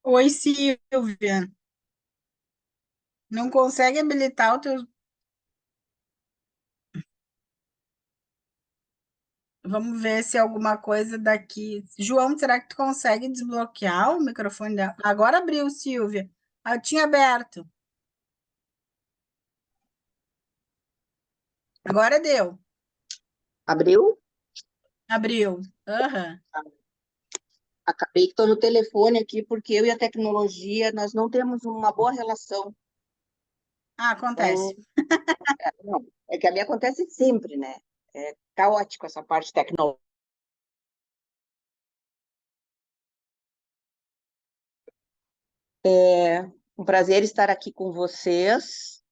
Oi, Silvia. Não consegue habilitar o teu. Vamos ver se alguma coisa daqui. João, será que tu consegue desbloquear o microfone dela? Agora abriu, Silvia. Ah, eu tinha aberto. Agora deu. Abriu? Abriu. Aham. Acabei que estou no telefone aqui porque eu e a tecnologia, nós não temos uma boa relação. Ah, acontece. Então, não, é que a minha acontece sempre, né? É caótico essa parte tecnológica. É um prazer estar aqui com vocês,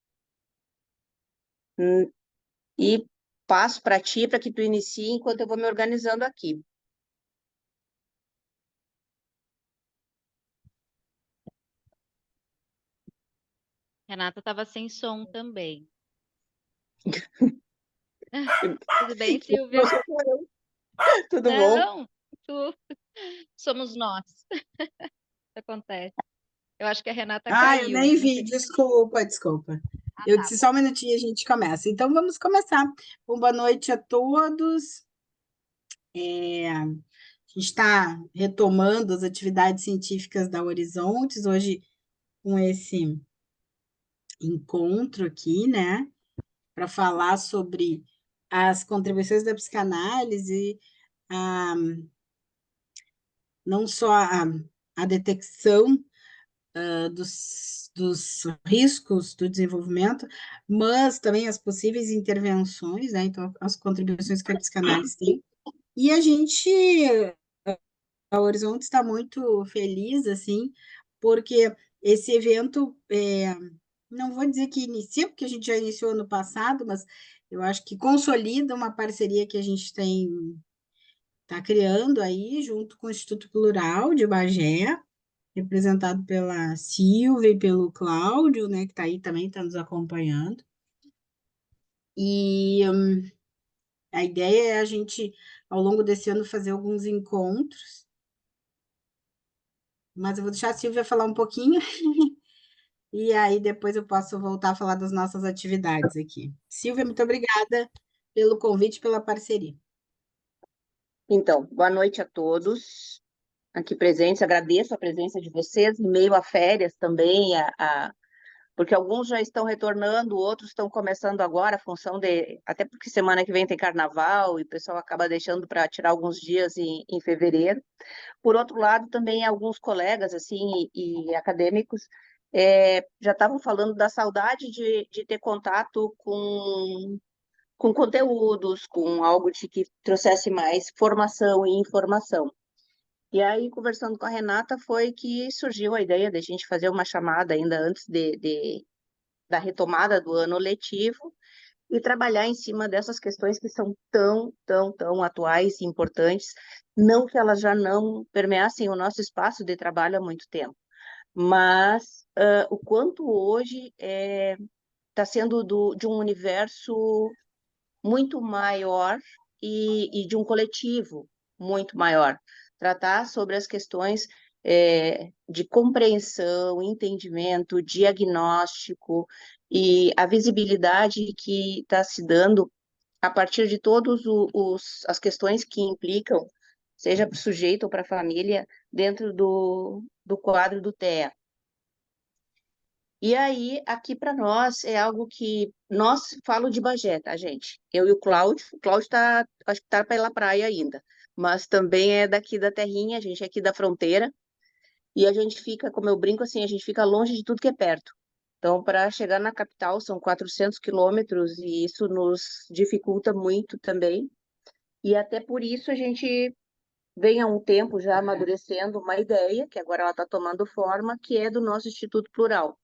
e passo para ti para que tu inicie enquanto eu vou me organizando aqui. Renata estava sem som também. Tudo bem, Não Silvia? sou eu. Tudo bom? Não, tu... somos nós. Acontece. Eu acho que a Renata Ah, eu caiu. nem Não vi. sei. Desculpa, desculpa. Ah, Eu tá disse só bom. um minutinho e a gente começa. Então vamos começar. Boa noite a todos. A gente está retomando as atividades científicas da Horizontes, hoje com esse encontro aqui, né, para falar sobre as contribuições da psicanálise, a, não só a detecção dos riscos do desenvolvimento, mas também as possíveis intervenções, né, então as contribuições que a psicanálise tem. E a Horizonte está muito feliz, assim, porque esse evento, não vou dizer que inicia, porque a gente já iniciou no passado, mas eu acho que consolida uma parceria que a gente está criando aí, junto com o Instituto Plural de Bagé, representado pela Silvia e pelo Cláudio, né, que está aí também, está nos acompanhando. E a ideia é a gente, ao longo desse ano, fazer alguns encontros, mas eu vou deixar a Silvia falar um pouquinho. E aí depois eu posso voltar a falar das nossas atividades aqui. Silvia, muito obrigada pelo convite, pela parceria. Então, boa noite a todos aqui presentes. Agradeço a presença de vocês, em meio a férias também, porque alguns já estão retornando, outros estão começando agora, a função de. Até porque semana que vem tem carnaval e o pessoal acaba deixando para tirar alguns dias em fevereiro. Por outro lado, também alguns colegas assim e acadêmicos já estavam falando da saudade de ter contato com conteúdos, com algo de que trouxesse mais formação e informação. E aí, conversando com a Renata, foi que surgiu a ideia de a gente fazer uma chamada ainda antes da retomada do ano letivo e trabalhar em cima dessas questões que são tão atuais e importantes, não que elas já não permeassem o nosso espaço de trabalho há muito tempo, mas o quanto hoje está sendo de um universo muito maior e de um coletivo muito maior. Tratar sobre as questões de compreensão, entendimento, diagnóstico e a visibilidade que está se dando a partir de todas as questões que implicam, seja para o sujeito ou para a família, dentro do quadro do TEA. E aí, aqui para nós, é algo que nós falo de Bagé, tá, gente? Eu e o Cláudio tá, acho que tá pela praia ainda, mas também é daqui da terrinha, a gente é aqui da fronteira, e a gente fica, como eu brinco assim, a gente fica longe de tudo que é perto. Então, para chegar na capital são 400 quilômetros e isso nos dificulta muito também. E até por isso a gente vem há um tempo já amadurecendo uma ideia, que agora ela está tomando forma, que é do nosso Instituto Plural.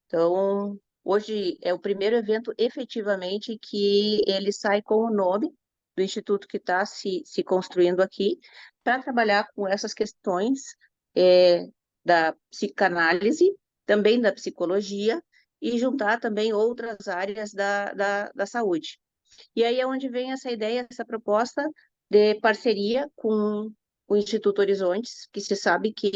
Então, hoje é o primeiro evento efetivamente que ele sai com o nome do instituto que está se construindo aqui, para trabalhar com essas questões da psicanálise, também da psicologia, e juntar também outras áreas da saúde. E aí é onde vem essa ideia, essa proposta de parceria com o Instituto Horizontes, que se sabe que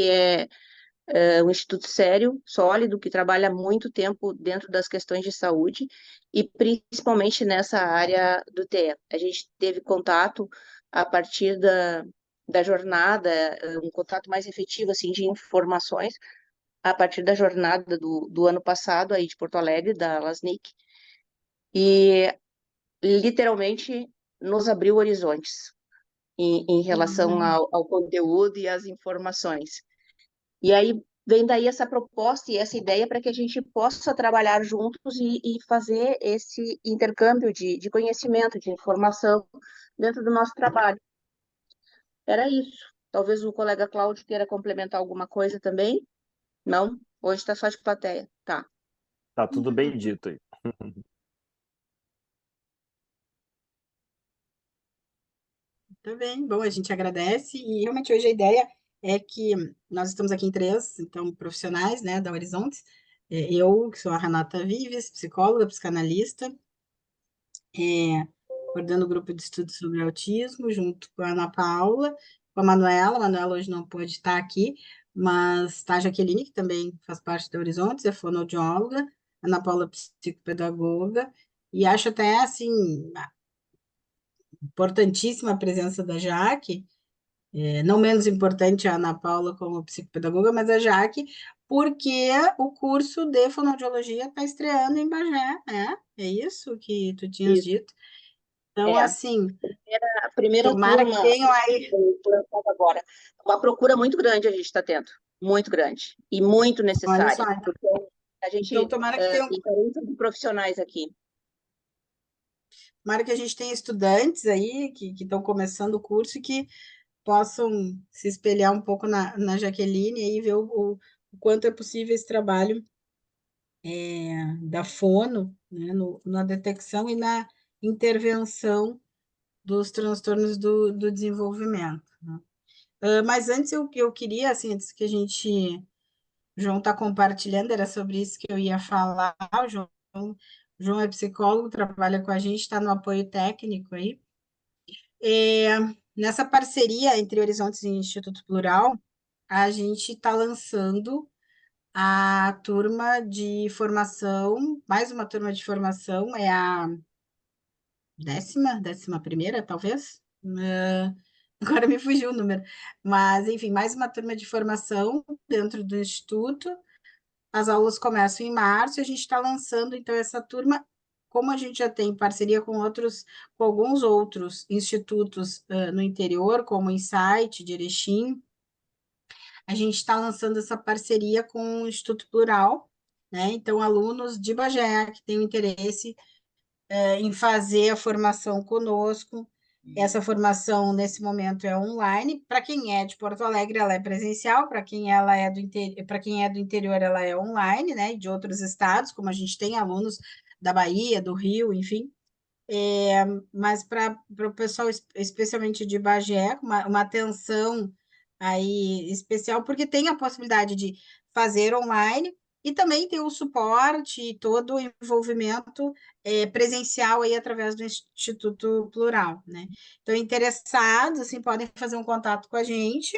um instituto sério, sólido, que trabalha há muito tempo dentro das questões de saúde e principalmente nessa área do TE. A gente teve contato a partir da jornada, um contato mais efetivo assim, de informações, a partir da jornada do ano passado, aí de Porto Alegre, da LASNIC, e literalmente nos abriu horizontes em relação ao conteúdo e às informações. E aí vem daí essa proposta e essa ideia para que a gente possa trabalhar juntos e fazer esse intercâmbio de conhecimento, de informação dentro do nosso trabalho. Era isso. Talvez o colega Cláudio queira complementar alguma coisa também? Não? Hoje está só de plateia. Tá. Tá tudo bem dito aí. Tá bem, bom, a gente agradece e realmente hoje a ideia é que nós estamos aqui em três, então, profissionais, né, da Horizontes. Eu, que sou a Renata Vives, psicóloga, psicanalista, coordeno o grupo de estudos sobre autismo, junto com a Ana Paula, com a Manuela. A Manuela hoje não pôde estar aqui, mas está a Jaqueline, que também faz parte da Horizontes, é fonoaudióloga, a Ana Paula, psicopedagoga, e acho até, assim, importantíssima a presença da Jaque, não menos importante a Ana Paula como psicopedagoga, mas a Jaque, porque o curso de fonoaudiologia está estreando em Bagé, né? É isso que tu tinhas Isso. dito. Então, É. assim, A primeira tomara turma que tenham aí. foi lançada agora. Uma procura muito grande a gente está tendo. Muito grande. E muito Olha só, necessária. Porque a então gente tomara que tenham, tem carência de profissionais aqui. tomara que a gente tenha estudantes aí que estão começando o curso e que possam se espelhar um pouco na Jaqueline e ver o quanto é possível esse trabalho da fono, né, na detecção e na intervenção dos transtornos do desenvolvimento, né? Mas antes eu queria, assim, antes que o João está compartilhando, era sobre isso que eu ia falar. O João é psicólogo, trabalha com a gente, está no apoio técnico aí. Nessa parceria entre Horizontes e Instituto Plural, a gente está lançando a turma de formação, mais uma turma de formação, é a 11ª, talvez? Agora me fugiu o número. Mas, enfim, mais uma turma de formação dentro do Instituto. As aulas começam em março e a gente está lançando, então, essa turma, como a gente já tem parceria com alguns outros institutos no interior, como o Insight, de Erechim, a gente está lançando essa parceria com o Instituto Plural, né? Então, alunos de Bagé que têm o interesse em fazer a formação conosco. Essa formação, nesse momento, é online. Para quem é de Porto Alegre, ela é presencial. Para quem para quem é do interior, ela é online, né? De outros estados, como a gente tem alunos da Bahia, do Rio, enfim. Mas para o pessoal, especialmente de Bagé, uma atenção aí especial, porque tem a possibilidade de fazer online e também ter o suporte e todo o envolvimento presencial aí através do Instituto Plural, né? Então, interessados, assim, podem fazer um contato com a gente.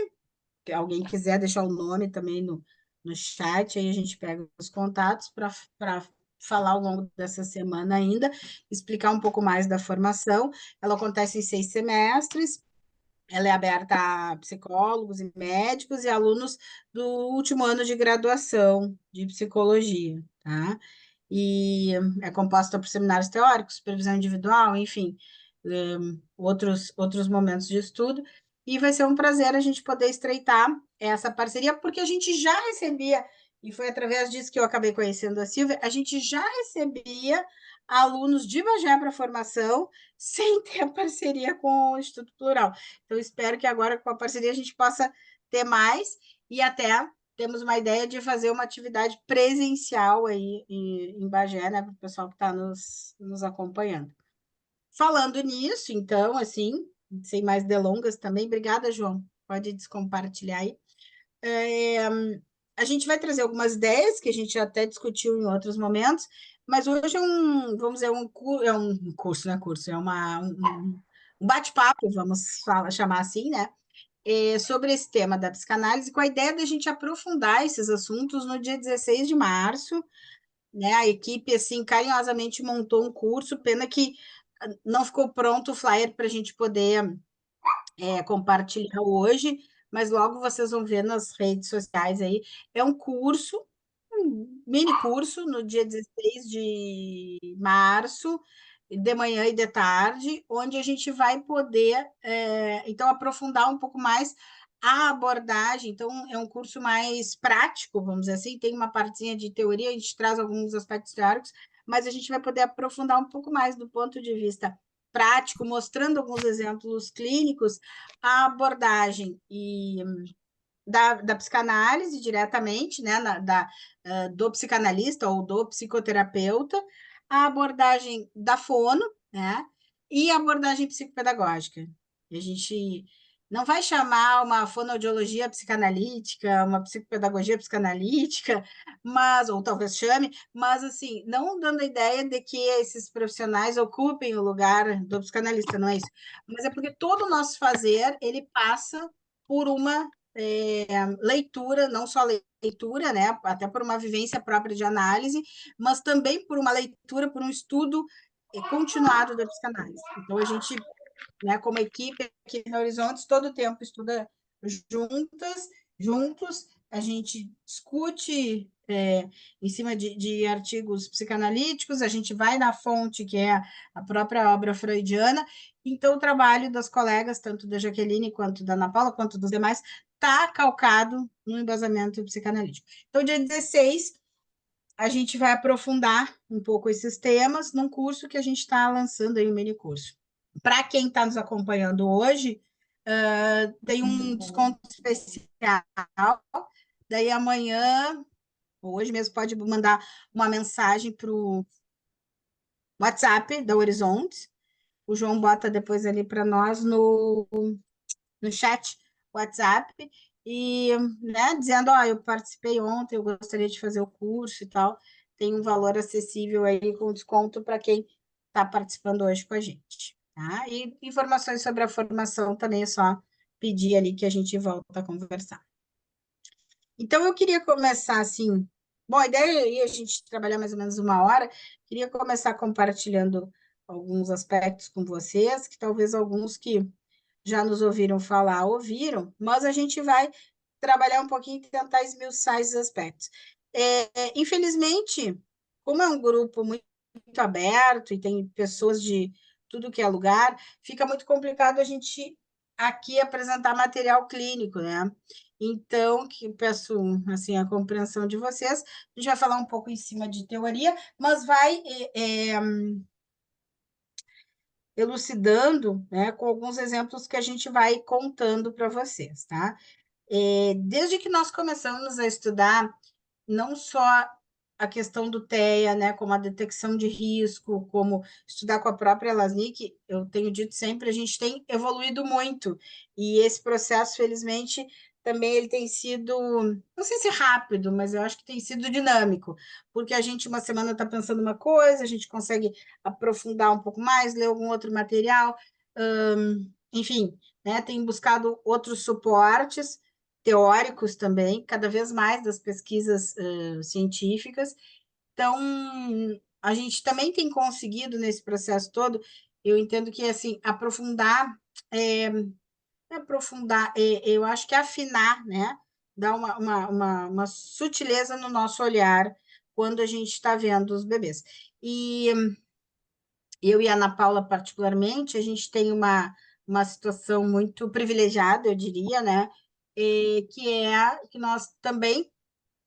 Se alguém quiser deixar o nome também no chat, aí a gente pega os contatos para falar ao longo dessa semana ainda, explicar um pouco mais da formação. Ela acontece em 6 semestres, ela é aberta a psicólogos e médicos e alunos do último ano de graduação de psicologia, tá? E é composta por seminários teóricos, supervisão individual, enfim, outros momentos de estudo. E vai ser um prazer a gente poder estreitar essa parceria, porque a gente já recebia, e foi através disso que eu acabei conhecendo a Silvia, a gente já recebia alunos de Bagé para formação sem ter a parceria com o Instituto Plural. Então, espero que agora, com a parceria, a gente possa ter mais e até temos uma ideia de fazer uma atividade presencial aí em Bagé, né, para o pessoal que está nos acompanhando. Falando nisso, então, assim, sem mais delongas também, obrigada, João. Pode descompartilhar aí. A gente vai trazer algumas ideias que a gente até discutiu em outros momentos, mas hoje vamos dizer, é um curso, né? Curso, é um bate-papo, vamos chamar assim, né? sobre esse tema da psicanálise, com a ideia da gente aprofundar esses assuntos no dia 16 de março, né? A equipe, assim, carinhosamente montou um curso, pena que não ficou pronto o flyer para a gente poder compartilhar hoje, mas logo vocês vão ver nas redes sociais aí. É um curso, um mini curso, no dia 16 de março, de manhã e de tarde, onde a gente vai poder, então, aprofundar um pouco mais a abordagem. Então, é um curso mais prático, vamos dizer assim, tem uma partezinha de teoria, a gente traz alguns aspectos teóricos, mas a gente vai poder aprofundar um pouco mais do ponto de vista prático, mostrando alguns exemplos clínicos, a abordagem da psicanálise diretamente, né, do psicanalista ou do psicoterapeuta, a abordagem da fono, né, e a abordagem psicopedagógica. E a gente não vai chamar uma fonoaudiologia psicanalítica, uma psicopedagogia psicanalítica, mas, ou talvez chame, mas assim, não dando a ideia de que esses profissionais ocupem o lugar do psicanalista, não é isso. Mas é porque todo o nosso fazer, ele passa por uma leitura, não só leitura, né, até por uma vivência própria de análise, mas também por uma leitura, por um estudo continuado da psicanálise. Então, a gente, né, como equipe aqui no Horizontes, todo o tempo estuda juntos, a gente discute em cima de artigos psicanalíticos, a gente vai na fonte, que é a própria obra freudiana. Então, o trabalho das colegas, tanto da Jaqueline, quanto da Ana Paula, quanto dos demais, está calcado no embasamento psicanalítico. Então, dia 16, a gente vai aprofundar um pouco esses temas num curso que a gente está lançando aí, um mini curso. Para quem está nos acompanhando hoje, tem um desconto especial. Daí amanhã, hoje mesmo, pode mandar uma mensagem para o WhatsApp da Horizonte. O João bota depois ali para nós no chat WhatsApp, e, né, dizendo, eu participei ontem, eu gostaria de fazer o curso e tal, tem um valor acessível aí com desconto para quem está participando hoje com a gente, tá? E informações sobre a formação também é só pedir ali que a gente volta a conversar. Então, eu queria começar assim, bom, a ideia é a gente trabalhar mais ou menos 1 hora, queria começar compartilhando alguns aspectos com vocês, que talvez alguns que já nos ouviram falar, ouviram, mas a gente vai trabalhar um pouquinho e tentar esmiuçar esses aspectos. Infelizmente, como é um grupo muito aberto e tem pessoas de tudo que é lugar, fica muito complicado a gente aqui apresentar material clínico, né? Então, que peço assim a compreensão de vocês. A gente vai falar um pouco em cima de teoria, mas vai elucidando, né, com alguns exemplos que a gente vai contando para vocês, tá? Desde que nós começamos a estudar não só a questão do TEA, né, como a detecção de risco, como estudar com a própria Lasnik, eu tenho dito sempre, a gente tem evoluído muito, e esse processo, felizmente, também ele tem sido, não sei se rápido, mas eu acho que tem sido dinâmico, porque a gente uma semana está pensando uma coisa, a gente consegue aprofundar um pouco mais, ler algum outro material, enfim, né, tem buscado outros suportes, teóricos também, cada vez mais das pesquisas científicas. Então, a gente também tem conseguido nesse processo todo, eu entendo que, assim, eu acho que afinar, né? Dar uma sutileza no nosso olhar quando a gente está vendo os bebês. E eu e a Ana Paula, particularmente, a gente tem uma situação muito privilegiada, eu diria, né? Que é que nós também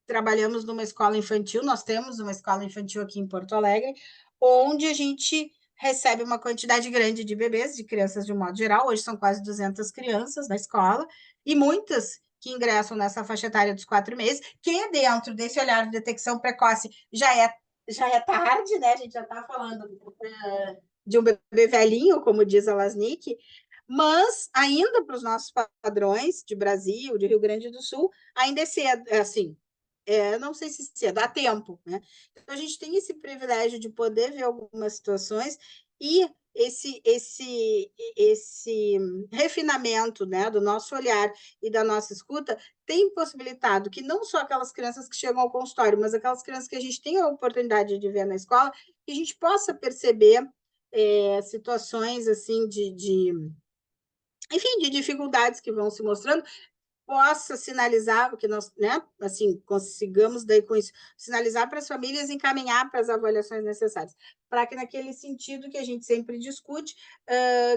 trabalhamos numa escola infantil, nós temos uma escola infantil aqui em Porto Alegre, onde a gente recebe uma quantidade grande de bebês, de crianças de um modo geral, hoje são quase 200 crianças na escola, e muitas que ingressam nessa faixa etária dos 4 meses, que dentro desse olhar de detecção precoce já é tarde, né? A gente já está falando de um bebê velhinho, como diz a Lasnik, mas ainda para os nossos padrões de Brasil, de Rio Grande do Sul, ainda é cedo, assim, não sei se cedo, dá tempo, né? Então, a gente tem esse privilégio de poder ver algumas situações, e esse refinamento, né, do nosso olhar e da nossa escuta tem possibilitado que não só aquelas crianças que chegam ao consultório, mas aquelas crianças que a gente tem a oportunidade de ver na escola, que a gente possa perceber situações assim enfim, de dificuldades que vão se mostrando, possa sinalizar, que nós, né, assim, consigamos daí com isso, sinalizar para as famílias, encaminhar para as avaliações necessárias, para que naquele sentido que a gente sempre discute,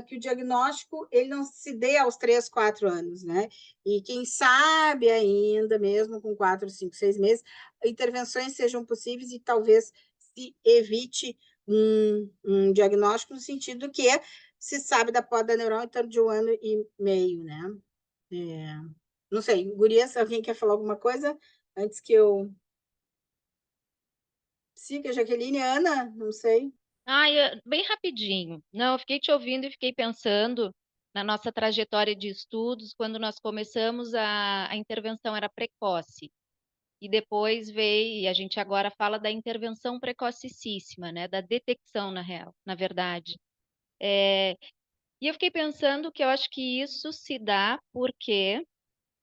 que o diagnóstico ele não se dê aos 3, 4 anos, né? E quem sabe ainda, mesmo com 4, 5, 6 meses, intervenções sejam possíveis e talvez se evite um diagnóstico no sentido que se sabe da poda neural em torno de 1 ano e meio, né? Não sei, gurias, alguém quer falar alguma coisa antes que eu siga? Jaqueline, Ana, não sei. Bem rapidinho. Não, eu fiquei te ouvindo e fiquei pensando na nossa trajetória de estudos, quando nós começamos a intervenção era precoce. E depois veio, e a gente agora fala da intervenção precocíssima, né? Da detecção, na verdade. E eu fiquei pensando que eu acho que isso se dá porque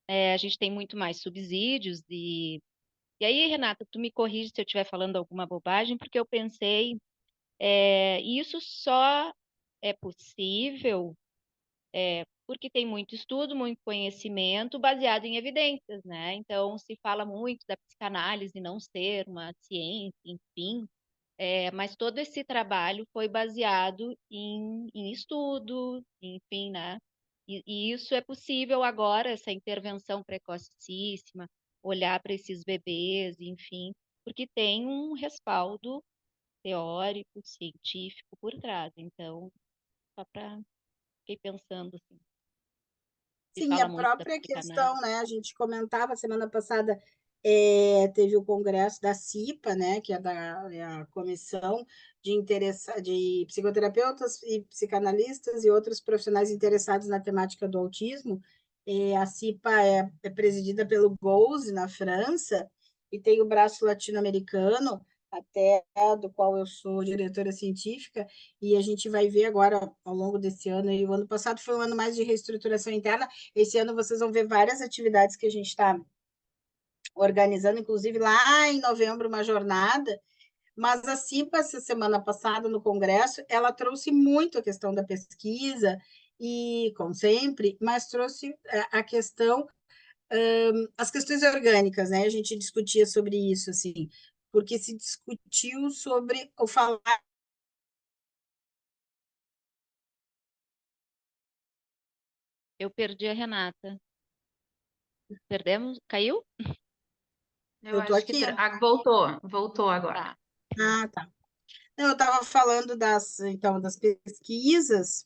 a gente tem muito mais subsídios e aí, Renata, tu me corrige se eu estiver falando alguma bobagem, porque eu pensei, isso só é possível porque tem muito estudo, muito conhecimento baseado em evidências, né? Então, se fala muito da psicanálise não ser uma ciência, enfim, mas todo esse trabalho foi baseado em estudo, enfim, né? E isso é possível agora, essa intervenção precocíssima, olhar para esses bebês, enfim, porque tem um respaldo teórico, científico por trás. Então, só para fiquei pensando assim, se Sim, a fala muito da própria psicanálise. questão, né? A gente comentava semana passada, teve o congresso da CIPA, né? Que é a Comissão de Psicoterapeutas e Psicanalistas e outros profissionais interessados na temática do autismo. A CIPA é presidida pelo Gouze, na França, e tem o braço latino-americano, até do qual eu sou diretora científica, e a gente vai ver agora, ao longo desse ano, e o ano passado foi um ano mais de reestruturação interna. Esse ano vocês vão ver várias atividades que a gente está organizando, inclusive lá em novembro, uma jornada. Mas a CIPA, essa semana passada, no Congresso, ela trouxe muito a questão da pesquisa, e, como sempre, mas trouxe a questão, as questões orgânicas, né? A gente discutia sobre isso, assim, porque se discutiu sobre o falar. Eu perdi a Renata. Perdemos? Caiu? Eu Eu estou acho que aqui. voltou agora. Tá. Ah, tá. Não, eu estava falando então, das pesquisas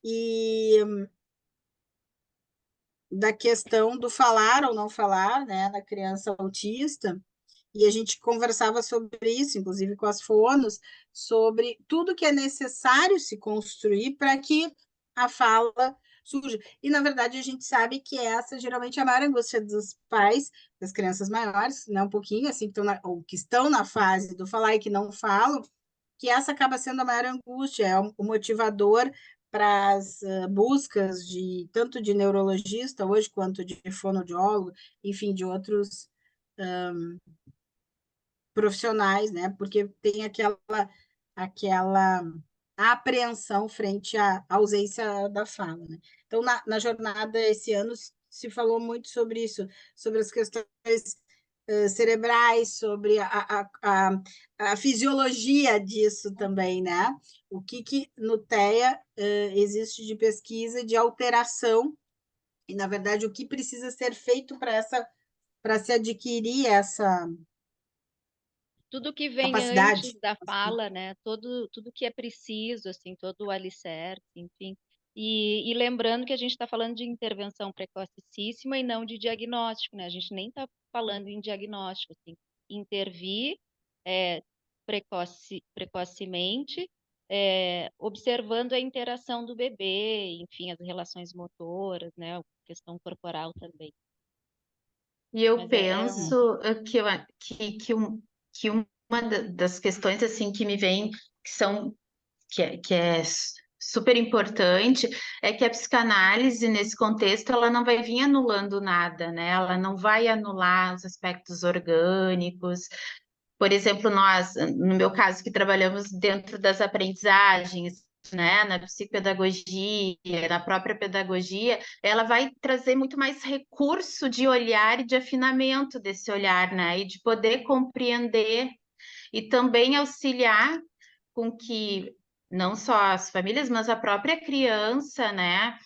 e da questão do falar ou não falar, né, na criança autista, e a gente conversava sobre isso, inclusive com as fonos, sobre tudo que é necessário se construir para que a fala surja. E, na verdade, a gente sabe que essa geralmente é a maior angústia dos pais, das crianças maiores, né, um pouquinho assim, ou que estão na fase do falar e que não falam, que essa acaba sendo a maior angústia, é o motivador para as buscas de tanto de neurologista hoje quanto de fonoaudiólogo, enfim, de outros profissionais, né? Porque tem aquela apreensão frente à ausência da fala, né? Então, na jornada esse ano se falou muito sobre isso, sobre as questões cerebrais, sobre a fisiologia disso também, né? O que no TEA existe de pesquisa de alteração e, na verdade, o que precisa ser feito para se adquirir essa Tudo que vem antes capacidade. da fala, né? Tudo que é preciso, assim, todo o alicerce, enfim. E lembrando que a gente está falando de intervenção precocíssima e não de diagnóstico, né? A gente nem está falando em diagnóstico, assim. Intervir precocemente, observando a interação do bebê, enfim, as relações motoras, né? A questão corporal também. E eu Mas penso que uma das questões assim que me vem, que são que é super importante, é que a psicanálise, nesse contexto, ela não vai vir anulando nada, né? Ela não vai anular os aspectos orgânicos. Por exemplo, nós, no meu caso, que trabalhamos dentro das aprendizagens, né, na psicopedagogia, na própria pedagogia, ela vai trazer muito mais recurso de olhar e de afinamento desse olhar, né, e de poder compreender e também auxiliar com que não só as famílias, mas a própria criança, né,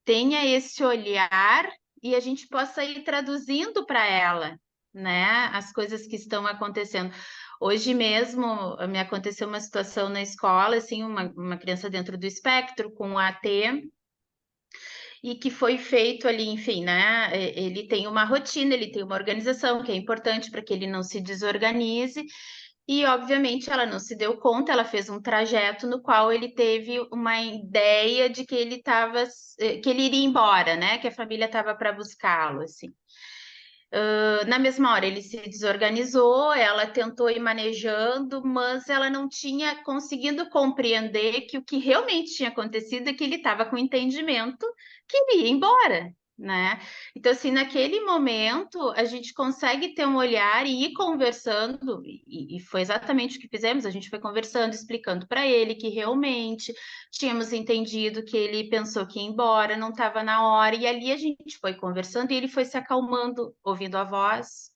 tenha esse olhar e a gente possa ir traduzindo para ela, né, as coisas que estão acontecendo. Hoje mesmo me aconteceu uma situação na escola, assim, uma criança dentro do espectro com AT, e que foi feito ali, enfim, né? Ele tem uma rotina, ele tem uma organização que é importante para que ele não se desorganize. E, obviamente, ela não se deu conta, ela fez um trajeto no qual ele teve uma ideia de que ele estava, que ele iria embora, né? Que a família estava para buscá-lo, assim. Na mesma hora ele se desorganizou, ela tentou ir manejando, mas ela não tinha conseguido compreender que o que realmente tinha acontecido é que ele estava com entendimento que ele ia embora, né? Então, assim, naquele momento, a gente consegue ter um olhar e ir conversando, e foi exatamente o que fizemos, a gente foi conversando, explicando para ele que realmente tínhamos entendido que ele pensou que ia embora, não estava na hora, e ali a gente foi conversando e ele foi se acalmando, ouvindo a voz.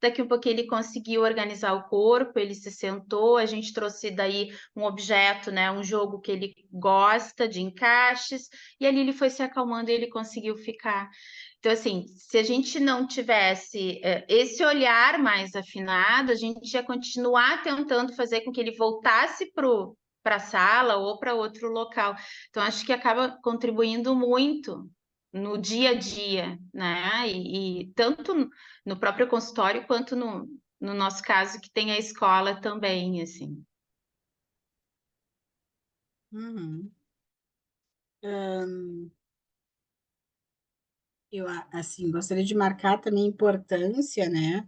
Daqui um pouquinho ele conseguiu organizar o corpo, ele se sentou, a gente trouxe daí um objeto, né, um jogo que ele gosta de encaixes, e ali ele foi se acalmando e ele conseguiu ficar. Então, assim, se a gente não tivesse esse olhar mais afinado, a gente ia continuar tentando fazer com que ele voltasse para a sala ou para outro local. Então, acho que acaba contribuindo muito no dia a dia, né? E tanto no próprio consultório quanto no nosso caso, que tem a escola também, assim. Uhum. Eu, assim, gostaria de marcar também a importância, né,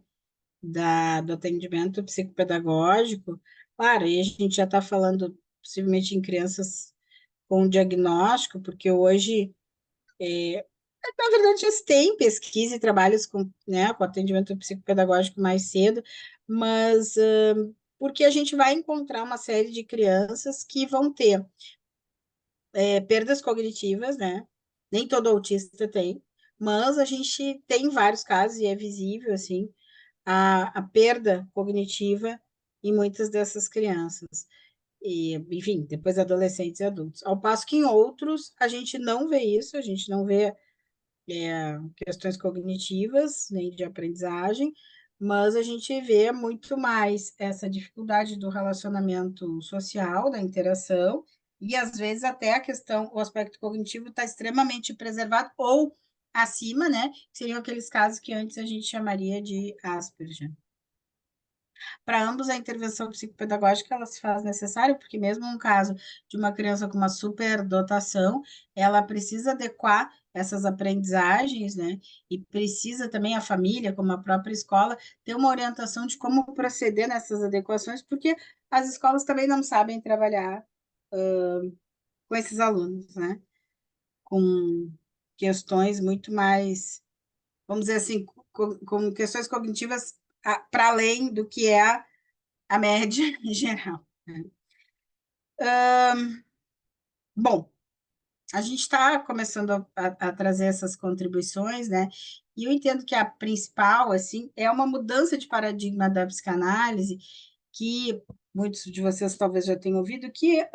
do atendimento psicopedagógico. Claro, e a gente já está falando possivelmente em crianças com diagnóstico, porque hoje, na verdade, já se tem pesquisa e trabalhos com, né, com atendimento psicopedagógico mais cedo, mas porque a gente vai encontrar uma série de crianças que vão ter perdas cognitivas, né? Nem todo autista tem, mas a gente tem vários casos, e é visível, assim, a perda cognitiva em muitas dessas crianças. E, enfim, depois adolescentes e adultos. Ao passo que em outros a gente não vê isso, a gente não vê questões cognitivas, nem de aprendizagem, mas a gente vê muito mais essa dificuldade do relacionamento social, da interação, e às vezes até a questão, o aspecto cognitivo está extremamente preservado ou acima, né? Seriam aqueles casos que antes a gente chamaria de Asperger. Para ambos, a intervenção psicopedagógica ela se faz necessária, porque mesmo no caso de uma criança com uma superdotação, ela precisa adequar essas aprendizagens, né? E precisa também a família, como a própria escola, ter uma orientação de como proceder nessas adequações, porque as escolas também não sabem trabalhar com esses alunos, né? Com questões muito mais, vamos dizer assim, com questões cognitivas para além do que é a média em geral. Né? Bom, a gente está começando a trazer essas contribuições, né? E eu entendo que a principal, assim, é uma mudança de paradigma da psicanálise, que muitos de vocês talvez já tenham ouvido, que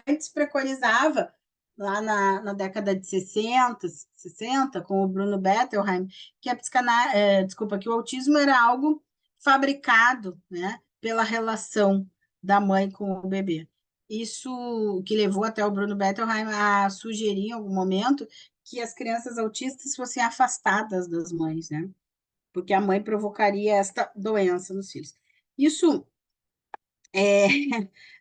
antes preconizava, lá na década de 60, com o Bruno Bettelheim, que a psicanálise, desculpa, que o autismo era algo fabricado, né, pela relação da mãe com o bebê. Isso que levou até o Bruno Bettelheim a sugerir em algum momento que as crianças autistas fossem afastadas das mães, né? Porque a mãe provocaria esta doença nos filhos. Isso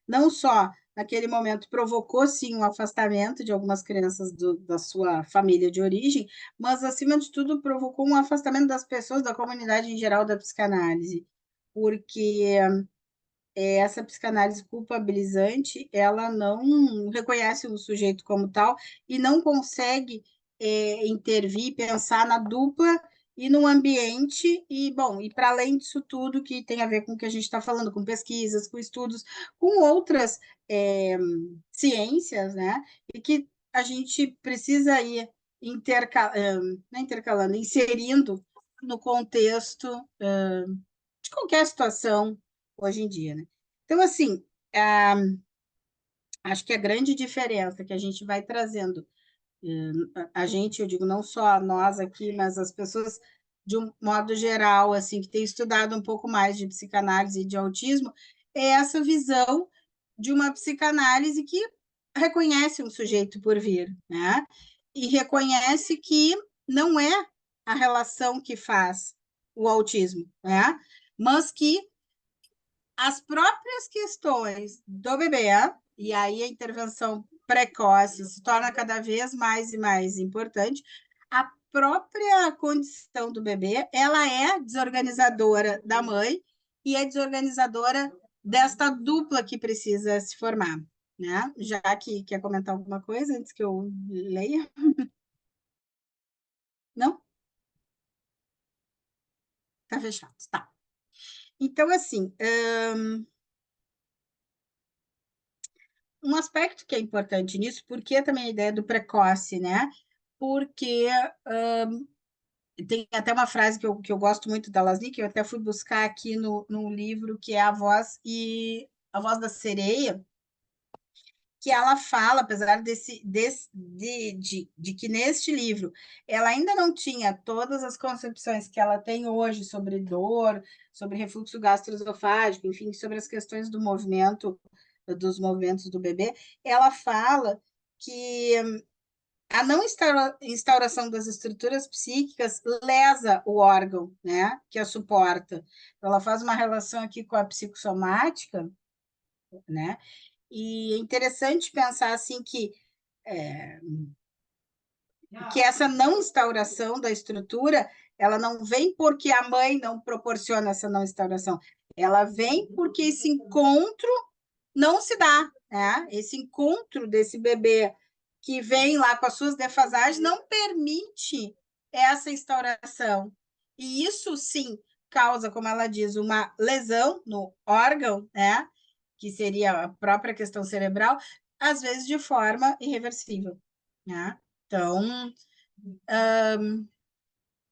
não só naquele momento provocou sim um afastamento de algumas crianças da sua família de origem, mas acima de tudo provocou um afastamento das pessoas da comunidade em geral da psicanálise, porque essa psicanálise culpabilizante, ela não reconhece o sujeito como tal e não consegue intervir, pensar na dupla e no ambiente, e, bom, e para além disso tudo que tem a ver com o que a gente está falando, com pesquisas, com estudos, com outras ciências, né? E que a gente precisa ir intercalando, inserindo no contexto de qualquer situação hoje em dia, né? Então, assim, acho que a grande diferença que a gente vai trazendo, a gente, eu digo não só nós aqui, mas as pessoas de um modo geral, assim, que tem estudado um pouco mais de psicanálise e de autismo, é essa visão de uma psicanálise que reconhece um sujeito por vir, né? E reconhece que não é a relação que faz o autismo, né? Mas que as próprias questões do bebê, e aí a intervenção precoce se torna cada vez mais e mais importante, a própria condição do bebê, ela é desorganizadora da mãe e é desorganizadora desta dupla que precisa se formar, né? Já que quer comentar alguma coisa antes que eu leia? Não? Tá fechado, tá. Então, assim, um aspecto que é importante nisso, porque também a ideia do precoce, né? Porque tem até uma frase que eu gosto muito da Lasny, que eu até fui buscar aqui no livro, que é A Voz da Sereia, que ela fala, apesar de que neste livro ela ainda não tinha todas as concepções que ela tem hoje sobre dor, sobre refluxo gastroesofágico, enfim, sobre as questões do movimento, dos movimentos do bebê, ela fala que a não instauração das estruturas psíquicas lesa o órgão, né, que a suporta. Então, ela faz uma relação aqui com a psicossomática, né, e é interessante pensar assim que essa não instauração da estrutura, ela não vem porque a mãe não proporciona essa não instauração, ela vem porque esse encontro não se dá, né? Esse encontro desse bebê que vem lá com as suas defasagens não permite essa instauração. E isso, sim, causa, como ela diz, uma lesão no órgão, né? Que seria a própria questão cerebral, às vezes de forma irreversível, né? Então,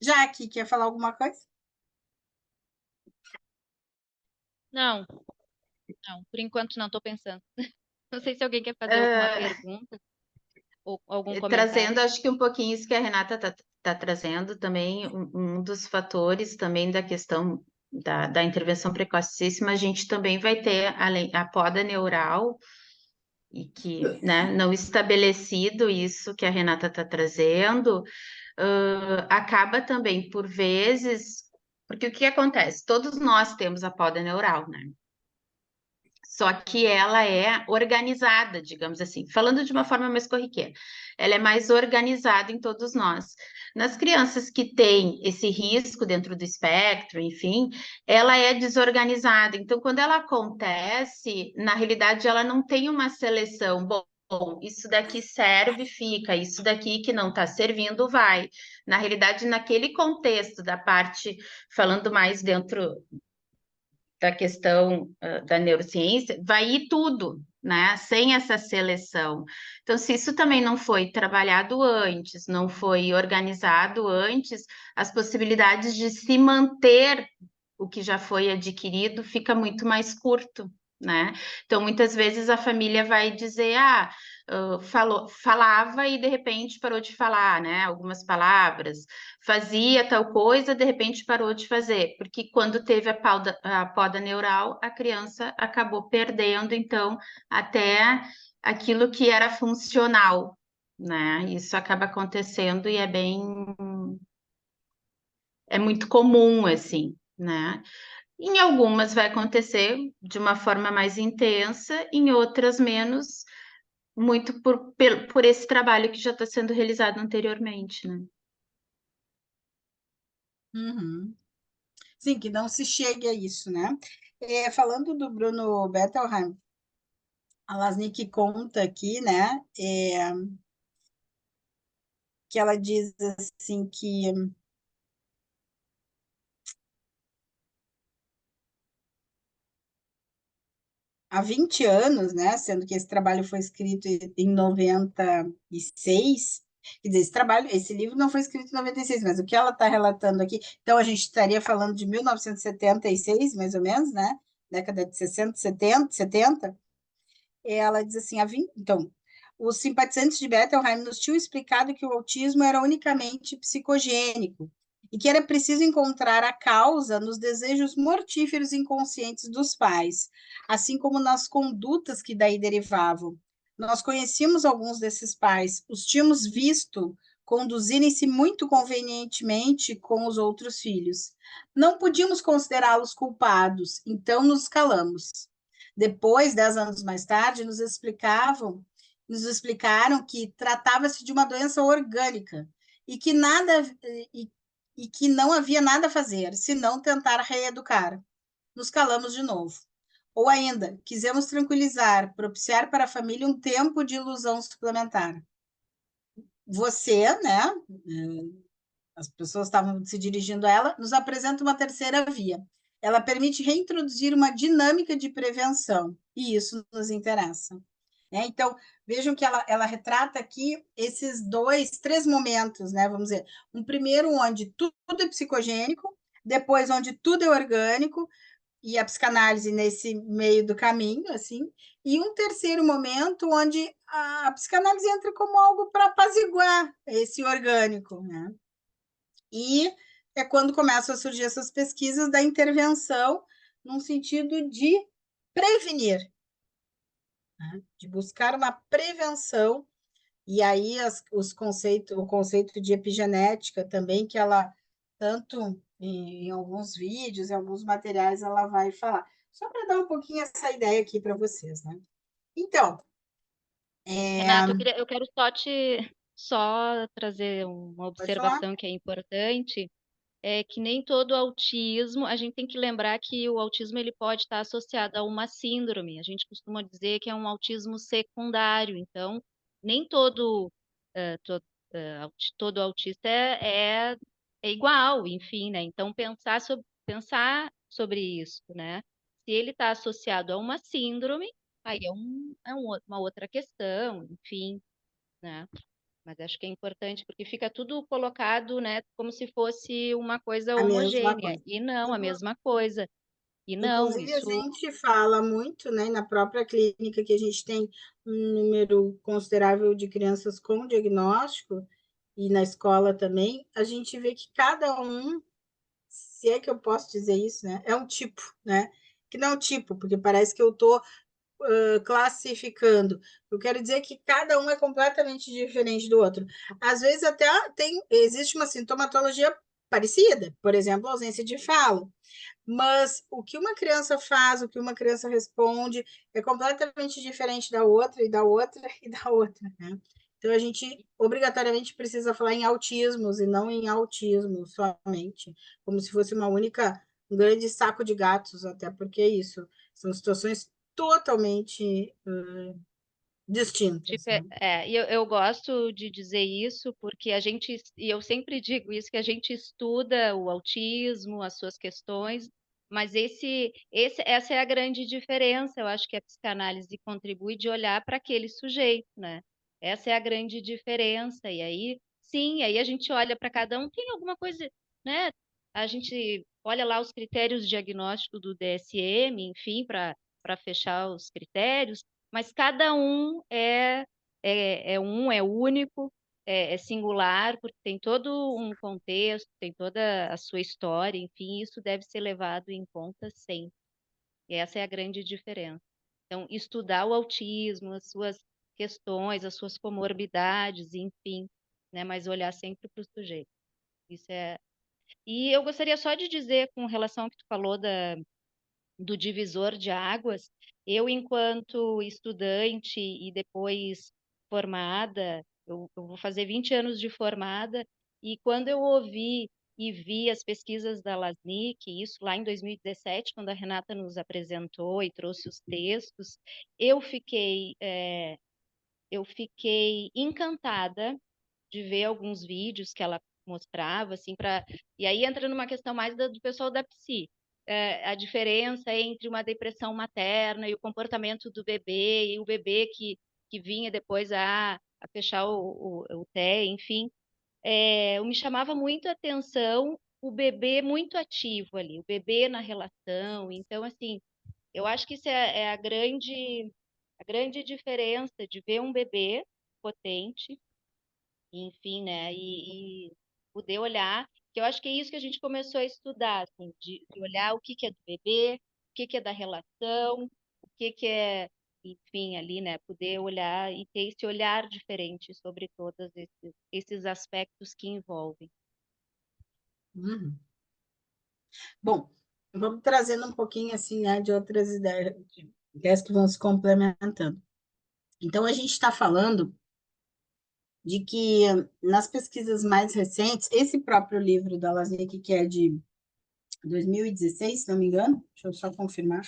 Jaque, quer falar alguma coisa? Não, por enquanto não, estou pensando. Não sei se alguém quer fazer alguma pergunta ou algum comentário. Trazendo, acho que um pouquinho isso que a Renata está trazendo também, um dos fatores também da questão da intervenção precocíssima, a gente também vai ter a poda neural, e que, né, não estabelecido isso que a Renata está trazendo, acaba também, por vezes, porque o que acontece? Todos nós temos a poda neural, né? Só que ela é organizada, digamos assim, falando de uma forma mais corriqueira. Ela é mais organizada em todos nós. Nas crianças que têm esse risco dentro do espectro, enfim, ela é desorganizada. Então, quando ela acontece, na realidade, ela não tem uma seleção. Bom, isso daqui serve, fica, isso daqui que não está servindo, vai. Na realidade, naquele contexto da parte, falando mais dentro da questão da neurociência, vai ir tudo, né? Sem essa seleção. Então, se isso também não foi trabalhado antes, não foi organizado antes, as possibilidades de se manter o que já foi adquirido fica muito mais curto, né? Então, muitas vezes a família vai dizer, falava e de repente parou de falar, né? Algumas palavras, fazia tal coisa, de repente parou de fazer, porque quando teve a poda neural, a criança acabou perdendo, então, até aquilo que era funcional, né? Isso acaba acontecendo e é muito comum, assim, né? Em algumas vai acontecer de uma forma mais intensa, em outras menos, muito por esse trabalho que já está sendo realizado anteriormente, né? Uhum. Sim, que não se chegue a isso, né? Falando do Bruno Bettelheim, a Lasnik conta aqui, né, que ela diz assim que há 20 anos, né, sendo que esse trabalho foi escrito em 96, quer dizer, esse livro não foi escrito em 96, mas o que ela está relatando aqui, então a gente estaria falando de 1976, mais ou menos, né, década de 60, 70, ela diz assim, então, os simpatizantes de Bettelheim nos tinham explicado que o autismo era unicamente psicogênico e que era preciso encontrar a causa nos desejos mortíferos inconscientes dos pais, assim como nas condutas que daí derivavam. Nós conhecíamos alguns desses pais, os tínhamos visto conduzirem-se muito convenientemente com os outros filhos. Não podíamos considerá-los culpados, então nos calamos. Depois, 10 anos mais tarde, nos explicaram que tratava-se de uma doença orgânica e que e, e que não havia nada a fazer, senão tentar reeducar. Nos calamos de novo. Ou ainda, quisemos tranquilizar, propiciar para a família um tempo de ilusão suplementar. Você, né? As pessoas estavam se dirigindo a ela, nos apresenta uma terceira via. Ela permite reintroduzir uma dinâmica de prevenção, e isso nos interessa. Então, vejam que ela retrata aqui esses três momentos, né? Vamos dizer, um primeiro onde tudo é psicogênico, depois onde tudo é orgânico, e a psicanálise nesse meio do caminho, assim, e um terceiro momento onde a psicanálise entra como algo para apaziguar esse orgânico, né? E é quando começam a surgir essas pesquisas da intervenção num sentido de prevenir, né? De buscar uma prevenção, e aí o conceito de epigenética também, que ela, tanto em alguns vídeos, em alguns materiais, ela vai falar. Só para dar um pouquinho essa ideia aqui para vocês, né? Então, Renato, eu quero só trazer uma pode falar? observação que é importante, é que nem todo autismo, a gente tem que lembrar que o autismo ele pode estar associado a uma síndrome. A gente costuma dizer que é um autismo secundário, então nem todo todo autista é igual, enfim, né? Então pensar sobre isso, né? Se ele está associado a uma síndrome, aí uma outra questão, enfim, né? Mas acho que é importante porque fica tudo colocado, né, como se fosse uma coisa A mesma homogênea, coisa. e não, a Inclu- mesma coisa. E não, Inclusive, a isso gente fala muito, né, na própria clínica, que a gente tem um número considerável de crianças com diagnóstico, e na escola também, a gente vê que cada um, se é que eu posso dizer isso, né, é um tipo, né? Que não é um tipo, porque parece que eu estou classificando. Eu quero dizer que cada um é completamente diferente do outro. Às vezes até existe uma sintomatologia parecida, por exemplo, ausência de fala. Mas o que uma criança faz, o que uma criança responde, é completamente diferente da outra, e da outra, e da outra, né? Então, a gente obrigatoriamente precisa falar em autismos e não em autismo somente, como se fosse um grande saco de gatos, até porque é isso, são situações totalmente distintas, né? e eu gosto de dizer isso porque e eu sempre digo isso, que a gente estuda o autismo, as suas questões, mas essa é a grande diferença. Eu acho que a psicanálise contribui de olhar para aquele sujeito, né? Essa é a grande diferença. E aí, sim, aí a gente olha para cada um, tem alguma coisa, né? A gente olha lá os critérios diagnósticos do DSM, enfim, para fechar os critérios, mas cada um é único, é singular, porque tem todo um contexto, tem toda a sua história, enfim, isso deve ser levado em conta sempre. E essa é a grande diferença. Então, estudar o autismo, as suas questões, as suas comorbidades, enfim, né, mas olhar sempre para o sujeito. Isso é. E eu gostaria só de dizer, com relação ao que tu falou do divisor de águas, eu, enquanto estudante e depois formada, eu vou fazer 20 anos de formada, e quando eu ouvi e vi as pesquisas da LASNIC, isso lá em 2017, quando a Renata nos apresentou e trouxe os textos, eu fiquei encantada de ver alguns vídeos que ela mostrava, assim, e aí entra numa questão mais do pessoal da psi, a diferença entre uma depressão materna e o comportamento do bebê, e o bebê que vinha depois a fechar o TE, enfim, me chamava muito a atenção o bebê muito ativo ali, o bebê na relação, então, assim, eu acho que isso é a grande diferença de ver um bebê potente, enfim, né? E poder olhar, que eu acho que é isso que a gente começou a estudar, assim, de olhar o que é do bebê, o que é da relação, o que é, enfim, ali, né? Poder olhar e ter esse olhar diferente sobre todos esses aspectos que envolvem. Uhum. Bom, vamos trazendo um pouquinho assim, né, de outras ideias que vão se complementando. Então, a gente está falando de que nas pesquisas mais recentes, esse próprio livro da Lasnik, que é de 2016, se não me engano, deixa eu só confirmar.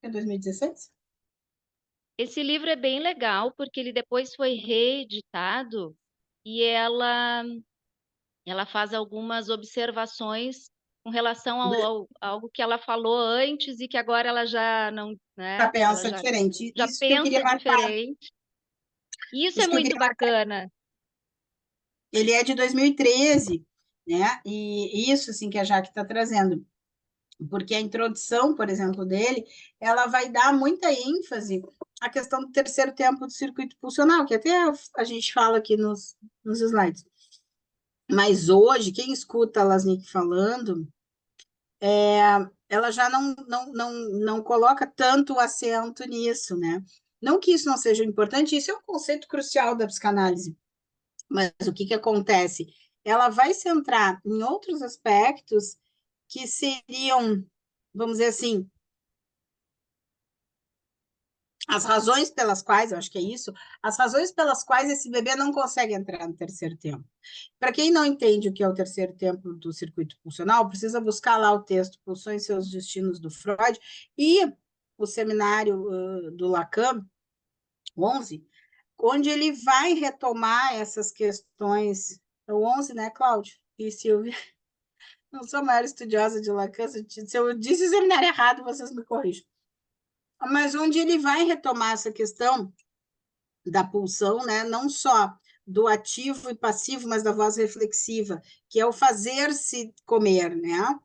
É 2016? Esse livro é bem legal, porque ele depois foi reeditado e ela faz algumas observações com relação a algo que ela falou antes e que agora ela já não, Já né? Ela pensa diferente. já Isso que eu queria pensa marcar. diferente. E isso é Isso que eu muito queria marcar. bacana. Ele é de 2013, né? E isso, assim, que a Jaque está trazendo. Porque a introdução, por exemplo, dele, ela vai dar muita ênfase à questão do terceiro tempo do circuito pulsional, que até a gente fala aqui nos slides. Mas hoje, quem escuta a Lasnik falando, ela já não coloca tanto o acento nisso, né? Não que isso não seja importante, isso é um conceito crucial da psicanálise. Mas o que acontece? Ela vai centrar em outros aspectos que seriam, vamos dizer assim, as razões pelas quais, eu acho que é isso, as razões pelas quais esse bebê não consegue entrar no terceiro tempo. Para quem não entende o que é o terceiro tempo do circuito pulsional, precisa buscar lá o texto Pulsões e seus Destinos do Freud e o seminário do Lacan, 11, onde ele vai retomar essas questões. É o 11, né, Cláudio e Silvia? Não sou a maior estudiosa de Lacan, se eu disse o seminário errado, vocês me corrijam. Mas onde ele vai retomar essa questão da pulsão, né? Não só do ativo e passivo, mas da voz reflexiva, que é o fazer-se comer, né?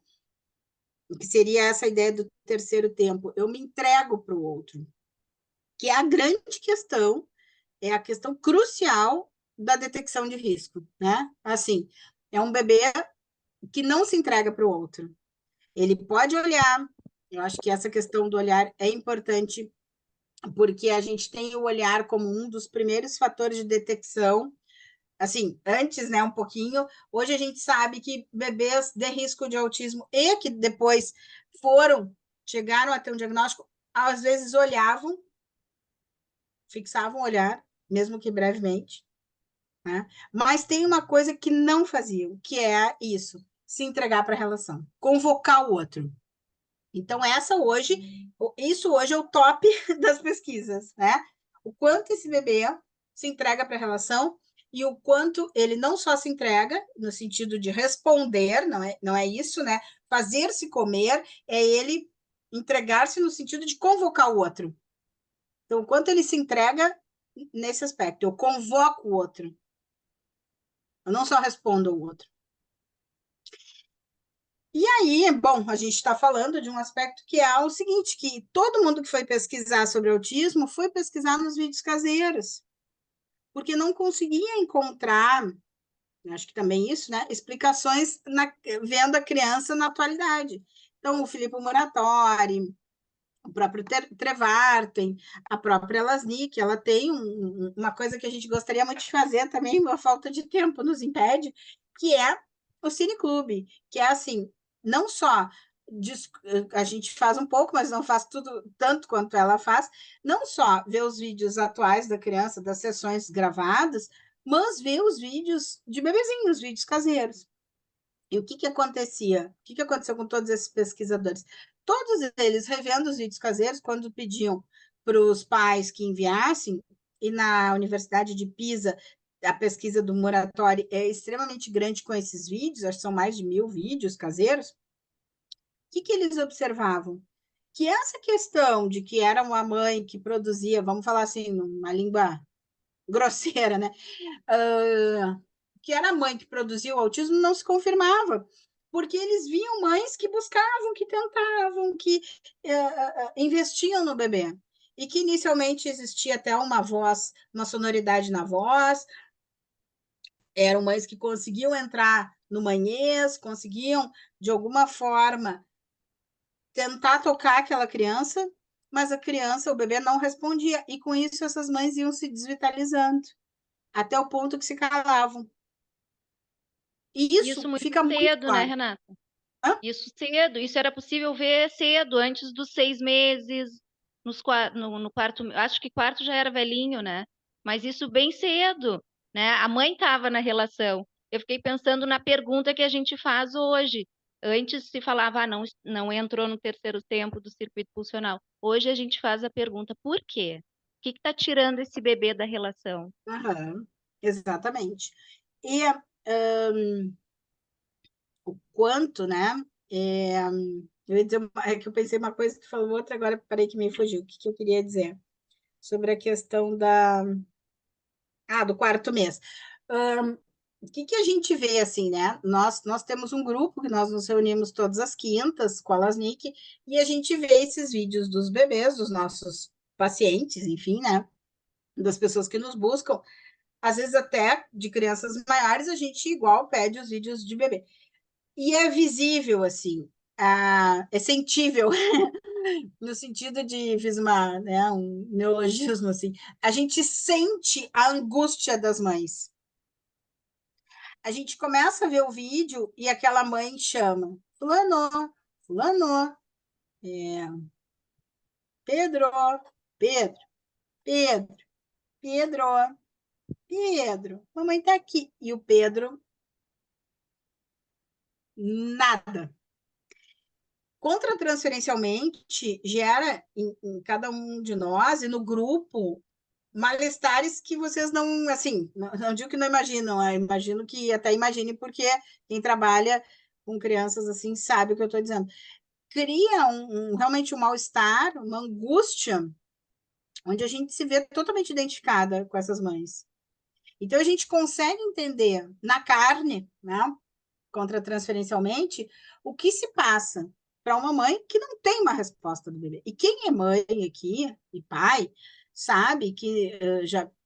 Que seria essa ideia do terceiro tempo. Eu me entrego para o outro, que é a grande questão, é a questão crucial da detecção de risco, né? Assim, é um bebê que não se entrega para o outro. Ele pode olhar, eu acho que essa questão do olhar é importante porque a gente tem o olhar como um dos primeiros fatores de detecção, assim, antes, né, um pouquinho, hoje a gente sabe que bebês de risco de autismo e que depois chegaram a ter um diagnóstico, às vezes olhavam, fixavam o olhar, mesmo que brevemente, né? Mas tem uma coisa que não faziam, que é isso, se entregar para a relação, convocar o outro. Então, isso hoje é o top das pesquisas, né? O quanto esse bebê se entrega para a relação e o quanto ele não só se entrega, no sentido de responder, não é isso, né? Fazer-se comer é ele entregar-se no sentido de convocar o outro. Então, o quanto ele se entrega nesse aspecto, eu convoco o outro. Eu não só respondo ao outro. E aí, bom, a gente está falando de um aspecto que é o seguinte, que todo mundo que foi pesquisar sobre autismo foi pesquisar nos vídeos caseiros, porque não conseguia encontrar, acho que também isso, né, explicações vendo a criança na atualidade. Então, o Filippo Muratori, o próprio Trevartem, a própria Lasnik, ela tem uma coisa que a gente gostaria muito de fazer também, uma falta de tempo nos impede, que é o Cineclube, que é assim, não só a gente faz um pouco, mas não faz tudo tanto quanto ela faz, não só ver os vídeos atuais da criança, das sessões gravadas, mas ver os vídeos de bebezinhos, os vídeos caseiros. E o que que acontecia? O que que aconteceu com todos esses pesquisadores? Todos eles revendo os vídeos caseiros, quando pediam para os pais que enviassem, e na Universidade de Pisa, a pesquisa do Muratori é extremamente grande com esses vídeos, acho que são mais de 1000 vídeos caseiros. O que que eles observavam? Que essa questão de que era uma mãe que produzia, vamos falar assim, numa língua grosseira, né? Que era a mãe que produzia o autismo, não se confirmava, porque eles viam mães que buscavam, que tentavam, que investiam no bebê. E que inicialmente existia até uma voz, uma sonoridade na voz, eram mães que conseguiam entrar no manhês, conseguiam, de alguma forma, tentar tocar aquela criança, mas a criança, o bebê, não respondia. E com isso, essas mães iam se desvitalizando, até o ponto que se calavam. E Isso isso muito fica muito cedo, né, claro. Renata? Hã? Isso cedo, isso era possível ver cedo, antes dos 6 meses, no quarto, acho que quarto já era velhinho, né? Mas isso bem cedo, né? A mãe estava na relação. Eu fiquei pensando na pergunta que a gente faz hoje. Antes se falava, não, não entrou no terceiro tempo do circuito pulsional. Hoje a gente faz a pergunta, por quê? O que está tirando esse bebê da relação? Aham, exatamente. E o quanto, né? Eu ia dizer é que eu pensei uma coisa, tu falou outra, agora parei que me fugiu. O que que eu queria dizer? Sobre a questão do quarto mês. O que que a gente vê assim, né? Nós temos um grupo que nós nos reunimos todas as quintas com a Lasnik e a gente vê esses vídeos dos bebês, dos nossos pacientes, enfim, né? Das pessoas que nos buscam, às vezes até de crianças maiores, a gente igual pede os vídeos de bebê. E é visível, assim, é sentível, no sentido de, fiz um neologismo, assim, a gente sente a angústia das mães. A gente começa a ver o vídeo e aquela mãe chama, fulano, fulano, Pedro, Pedro, Pedro, Pedro, Pedro, mamãe tá aqui. E o Pedro, nada. Contratransferencialmente, gera em cada um de nós e no grupo malestares que vocês não, assim, não digo que não imaginam, eu imagino que até imagine, porque quem trabalha com crianças assim sabe o que eu estou dizendo. Cria realmente um mal-estar, uma angústia, onde a gente se vê totalmente identificada com essas mães. Então, a gente consegue entender na carne, né, contratransferencialmente, o que se passa para uma mãe que não tem uma resposta do bebê. E quem é mãe aqui, e pai, sabe que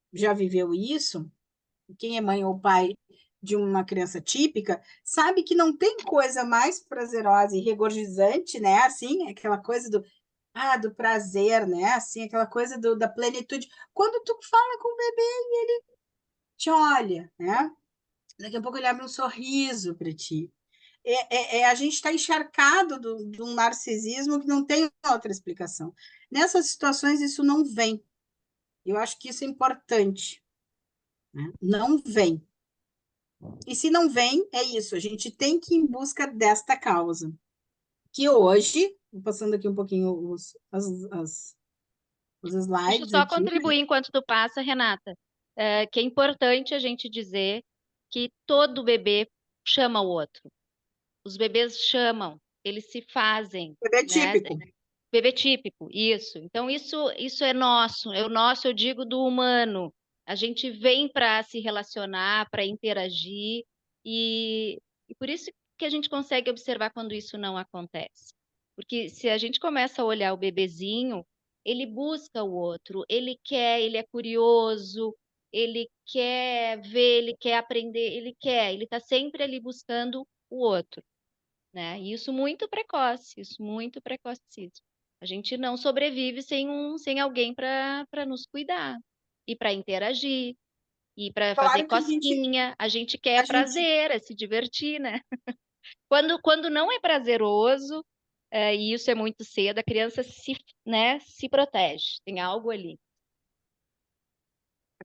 já viveu isso, quem é mãe ou pai de uma criança típica, sabe que não tem coisa mais prazerosa e regozijante, né? Assim, aquela coisa do prazer, né? Assim, aquela coisa da plenitude. Quando tu fala com o bebê e ele te olha, né? Daqui a pouco ele abre um sorriso para ti. A gente está encharcado de um narcisismo que não tem outra explicação. Nessas situações, isso não vem. Eu acho que isso é importante. Né? Não vem. E se não vem, é isso. A gente tem que ir em busca desta causa. Que hoje, passando aqui um pouquinho os Deixa eu slides só aqui, contribuir enquanto tu passa, Renata, que é importante a gente dizer que todo bebê chama o outro. Os bebês chamam, eles se fazem, é né? típico. Bebê típico, isso. Então, isso é o nosso, eu digo, do humano. A gente vem para se relacionar, para interagir, e por isso que a gente consegue observar quando isso não acontece. Porque se a gente começa a olhar o bebezinho, ele busca o outro, ele quer, ele é curioso, ele quer ver, ele quer aprender, ele está sempre ali buscando o outro, né? E isso muito precocíssimo. A gente não sobrevive sem alguém para nos cuidar e para interagir e para fazer Claro que cosquinha. A gente quer a gente prazer, é se divertir, né? Quando não é prazeroso, e isso é muito cedo, a criança se, né, se protege. Tem algo ali.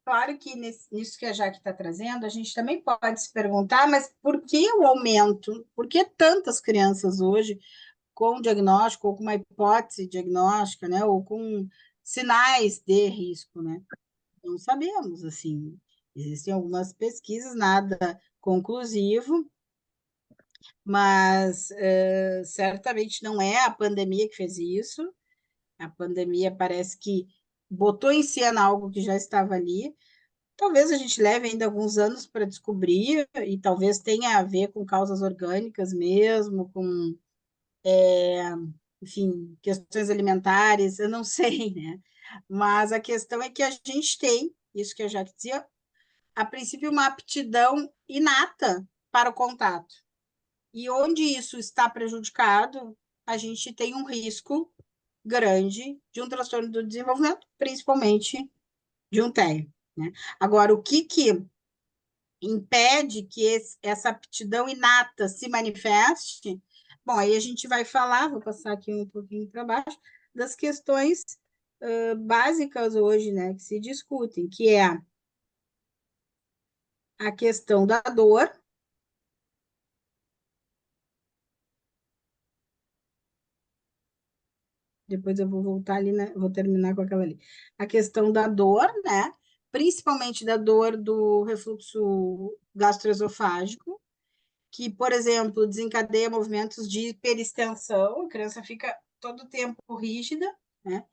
Claro que nisso que a Jaque está trazendo, a gente também pode se perguntar, mas por que o aumento? Por que tantas crianças hoje com diagnóstico, ou com uma hipótese diagnóstica, né, ou com sinais de risco, né? Não sabemos, assim. Existem algumas pesquisas, nada conclusivo, mas certamente não é a pandemia que fez isso. A pandemia parece que botou em cena algo que já estava ali. Talvez a gente leve ainda alguns anos para descobrir, e talvez tenha a ver com causas orgânicas mesmo, com, enfim, questões alimentares, eu não sei, né? Mas a questão é que a gente tem, isso que eu já dizia, a princípio, uma aptidão inata para o contato. E onde isso está prejudicado, a gente tem um risco grande de um transtorno do desenvolvimento, principalmente de um TEA, né? Agora, o que impede que essa aptidão inata se manifeste? Bom, aí a gente vai falar, vou passar aqui um pouquinho para baixo, das questões básicas hoje, né, que se discutem, que é a questão da dor. Depois eu vou voltar ali, né? Vou terminar com aquela ali. A questão da dor, né? Principalmente da dor do refluxo gastroesofágico, que, por exemplo, desencadeia movimentos de hiperextensão, a criança fica todo o tempo rígida, né?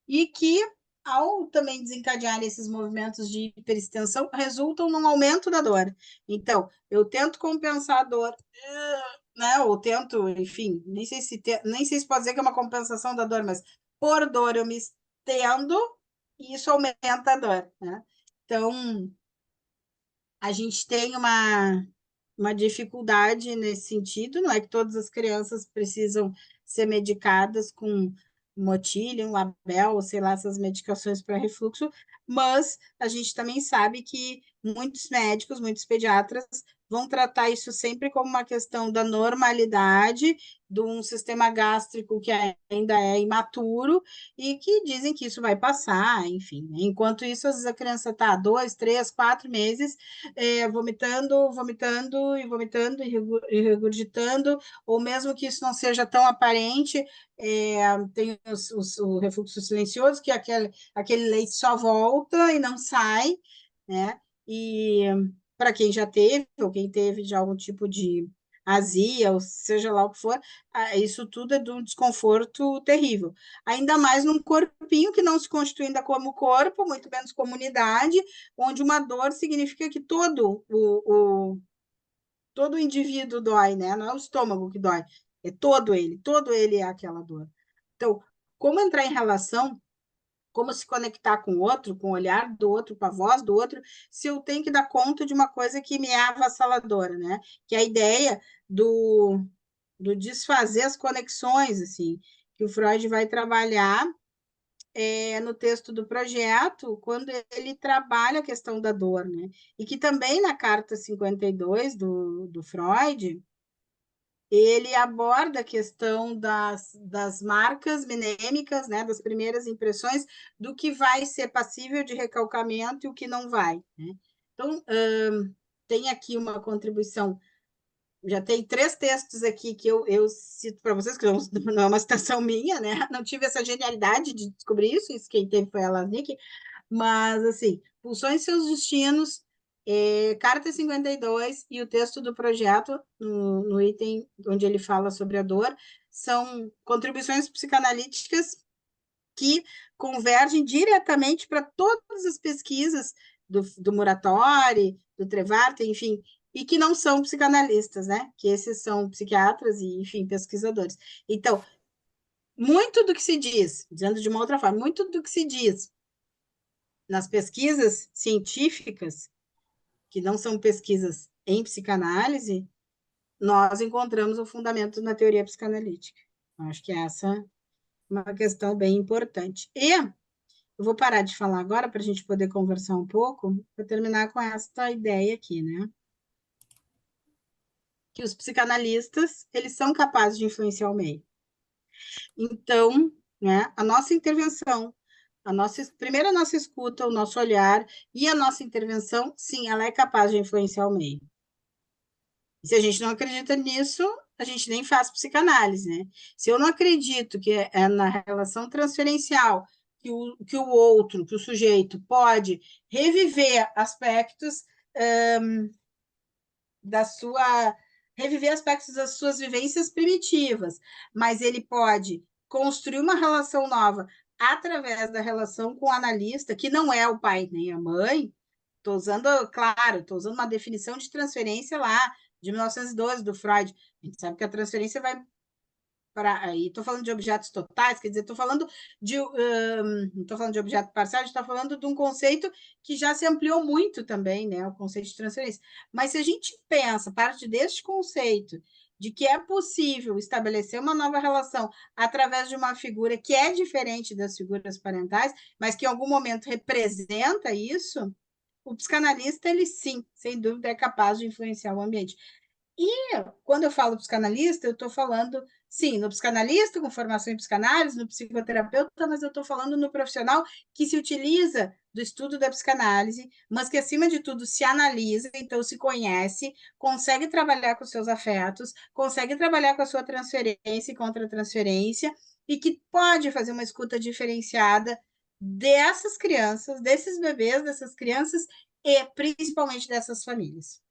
E que, ao também desencadear esses movimentos de hiperextensão, resultam num aumento da dor. Então, eu tento compensar a dor, né? Ou tento, enfim, nem sei se pode dizer que é uma compensação da dor, mas por dor eu me estendo e isso aumenta a dor, né? Então, a gente tem uma dificuldade nesse sentido, não é que todas as crianças precisam ser medicadas com Motilium, Label, ou sei lá, essas medicações para refluxo, mas a gente também sabe que muitos médicos, muitos pediatras vão tratar isso sempre como uma questão da normalidade de um sistema gástrico que ainda é imaturo e que dizem que isso vai passar, enfim. Enquanto isso, às vezes a criança está 2, 3, 4 meses vomitando e regurgitando, ou mesmo que isso não seja tão aparente, tem o refluxo silencioso, que é aquele leite só volta e não sai, né? E para quem já teve, ou quem teve já algum tipo de azia, ou seja lá o que for, isso tudo é de um desconforto terrível. Ainda mais num corpinho que não se constitui ainda como corpo, muito menos comunidade, onde uma dor significa que todo o indivíduo dói, né? Não é o estômago que dói, é todo ele é aquela dor. Então, como entrar em relação, como se conectar com o outro, com o olhar do outro, com a voz do outro, se eu tenho que dar conta de uma coisa que me é avassaladora, né? Que é a ideia do desfazer as conexões, assim, que o Freud vai trabalhar no texto do projeto, quando ele trabalha a questão da dor, né? E que também na carta 52 do Freud, ele aborda a questão das marcas mnemênicas, né? Das primeiras impressões, do que vai ser passível de recalcamento e o que não vai, né? Então, tem aqui uma contribuição, já tem 3 textos aqui que eu cito para vocês, que não é uma citação minha, né? Não tive essa genialidade de descobrir isso quem teve foi a Lasnik, mas, assim, Pulsões e Seus Destinos, Carta 52 e o texto do projeto, no item onde ele fala sobre a dor, são contribuições psicanalíticas que convergem diretamente para todas as pesquisas do Muratori, do Trevarte, enfim, e que não são psicanalistas, né? Que esses são psiquiatras e, enfim, pesquisadores. Então, muito do que se diz, dizendo de uma outra forma, muito do que se diz nas pesquisas científicas, que não são pesquisas em psicanálise, nós encontramos o fundamento na teoria psicanalítica. Acho que essa é uma questão bem importante. E eu vou parar de falar agora para a gente poder conversar um pouco, para terminar com esta ideia aqui, né? Que os psicanalistas, eles são capazes de influenciar o meio. Então, né, a nossa intervenção primeiro a nossa escuta, o nosso olhar e a nossa intervenção, sim, ela é capaz de influenciar o meio. Se a gente não acredita nisso, a gente nem faz psicanálise, né? Se eu não acredito que é na relação transferencial que o outro, que o sujeito pode reviver aspectos reviver aspectos das suas vivências primitivas, mas ele pode construir uma relação nova através da relação com o analista, que não é o pai nem a mãe. Estou usando uma definição de transferência lá, de 1912, do Freud. A gente sabe que a transferência vai aí estou falando de objetos totais, quer dizer, estou falando não estou falando de objeto parcial, a gente está falando de um conceito que já se ampliou muito também, né, o conceito de transferência. Mas se a gente pensa, parte deste conceito de que é possível estabelecer uma nova relação através de uma figura que é diferente das figuras parentais, mas que em algum momento representa isso, o psicanalista, ele sim, sem dúvida, é capaz de influenciar o ambiente. E quando eu falo psicanalista, eu estou falando, sim, no psicanalista com formação em psicanálise, no psicoterapeuta, mas eu estou falando no profissional que se utiliza do estudo da psicanálise, mas que, acima de tudo, se analisa, então se conhece, consegue trabalhar com seus afetos, consegue trabalhar com a sua transferência e contra-transferência, e que pode fazer uma escuta diferenciada dessas crianças, desses bebês, dessas crianças e principalmente dessas famílias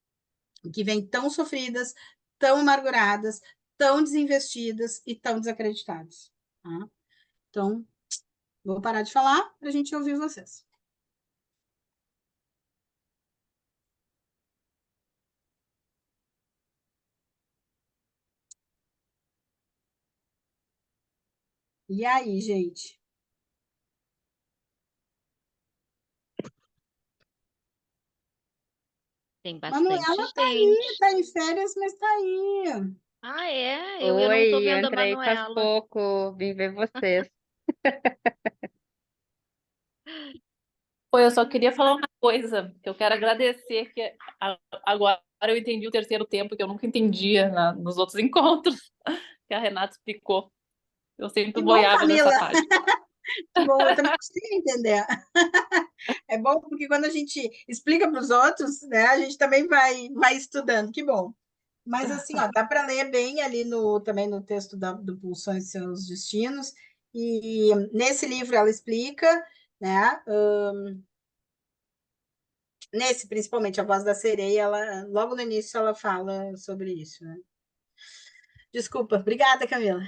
que vêm tão sofridas, tão amarguradas, tão desinvestidas e tão desacreditadas. Tá? Então, vou parar de falar para a gente ouvir vocês. E aí, gente? Tem Manuela bastante está aí, gente. está em férias, mas está aí. Ah, é? Eu não tô Oi, eu vendo a entrei faz Manuela. pouco, vim ver vocês. Pô, eu só queria falar uma coisa, que eu quero agradecer, agora eu entendi o terceiro tempo, que eu nunca entendia nos outros encontros, que a Renata explicou. Eu sinto Que bom, boiada nessa Camila. parte. Que bom, eu também gostei de entender. É bom porque quando a gente explica para os outros, né, a gente também vai estudando. Que bom. Mas assim, ó, dá para ler bem ali também no texto do Pulsões e Seus Destinos. E nesse livro ela explica, né? Nesse, principalmente, A Voz da Sereia, logo no início ela fala sobre isso, né? Desculpa, obrigada, Camila.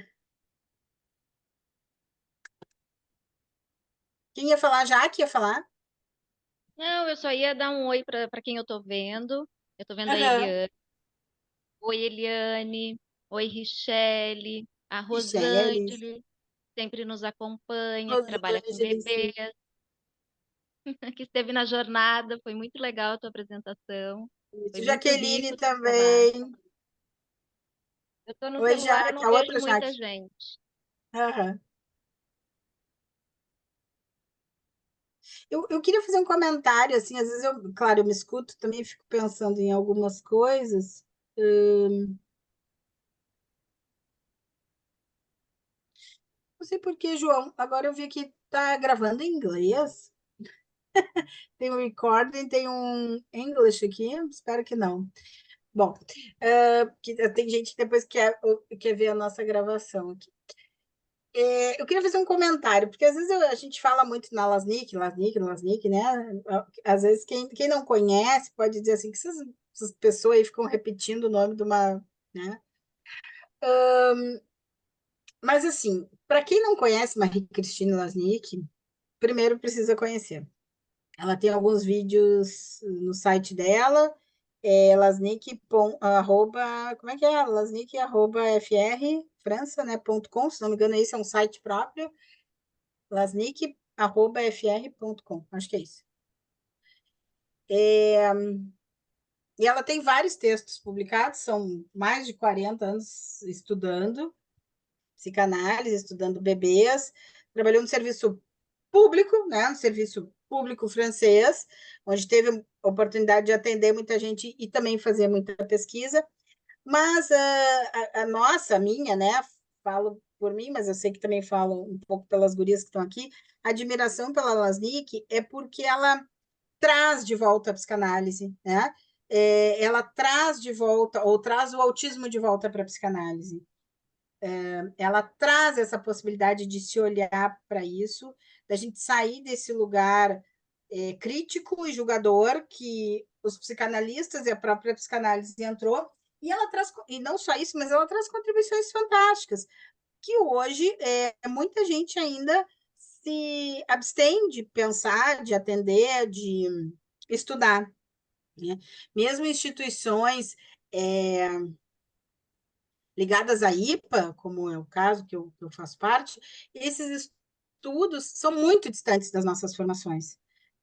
Quem ia falar? Jaque ia falar? Não, eu só ia dar um oi para quem eu tô vendo. Eu tô vendo a Aham. Eliane. Oi, Eliane. Oi, Richelle. A Micheles, Rosângela, sempre nos acompanha, que trabalha com Rosângela, sim. bebês, que esteve na jornada. Foi muito legal a tua apresentação. Foi muito Jaqueline rico o teu trabalho. também. Eu tô no Oi, celular, eu Jaque, não a vejo outra muita Jaque. gente. Aham. Eu queria fazer um comentário, assim, às vezes claro, eu me escuto também, fico pensando em algumas coisas. Não sei por que, João, agora eu vi que tá gravando em inglês. Tem um recording, tem um English aqui, espero que não. Bom, tem gente que depois quer ver a nossa gravação aqui. Eu queria fazer um comentário, porque às vezes a gente fala muito na Lasnik, né? Às vezes quem não conhece pode dizer assim, que essas pessoas aí ficam repetindo o nome de uma, né? Mas assim, para quem não conhece Marie-Christine Lasnik, primeiro precisa conhecer. Ela tem alguns vídeos no site dela, lasnik, arroba, como é que é? Lasnik, arroba, França, né, .com, se não me engano, esse é um site próprio, lasnik@fr.com, acho que é isso. E ela tem vários textos publicados, são mais de 40 anos estudando psicanálise, estudando bebês, trabalhou no serviço público, né, no serviço público francês, onde teve a oportunidade de atender muita gente e também fazer muita pesquisa, mas a minha, né, falo por mim, mas eu sei que também falo um pouco pelas gurias que estão aqui, admiração pela Lasnik é porque ela traz de volta a psicanálise, né? Ela traz de volta, ou traz o autismo de volta para a psicanálise. Ela traz essa possibilidade de se olhar para isso, da gente sair desse lugar crítico e julgador que os psicanalistas e a própria psicanálise entrou, e ela traz, e não só isso, mas ela traz contribuições fantásticas, que hoje muita gente ainda se abstém de pensar, de atender, de estudar, né? Mesmo instituições ligadas à IPA, como é o caso que eu faço parte, esses estudos são muito distantes das nossas formações.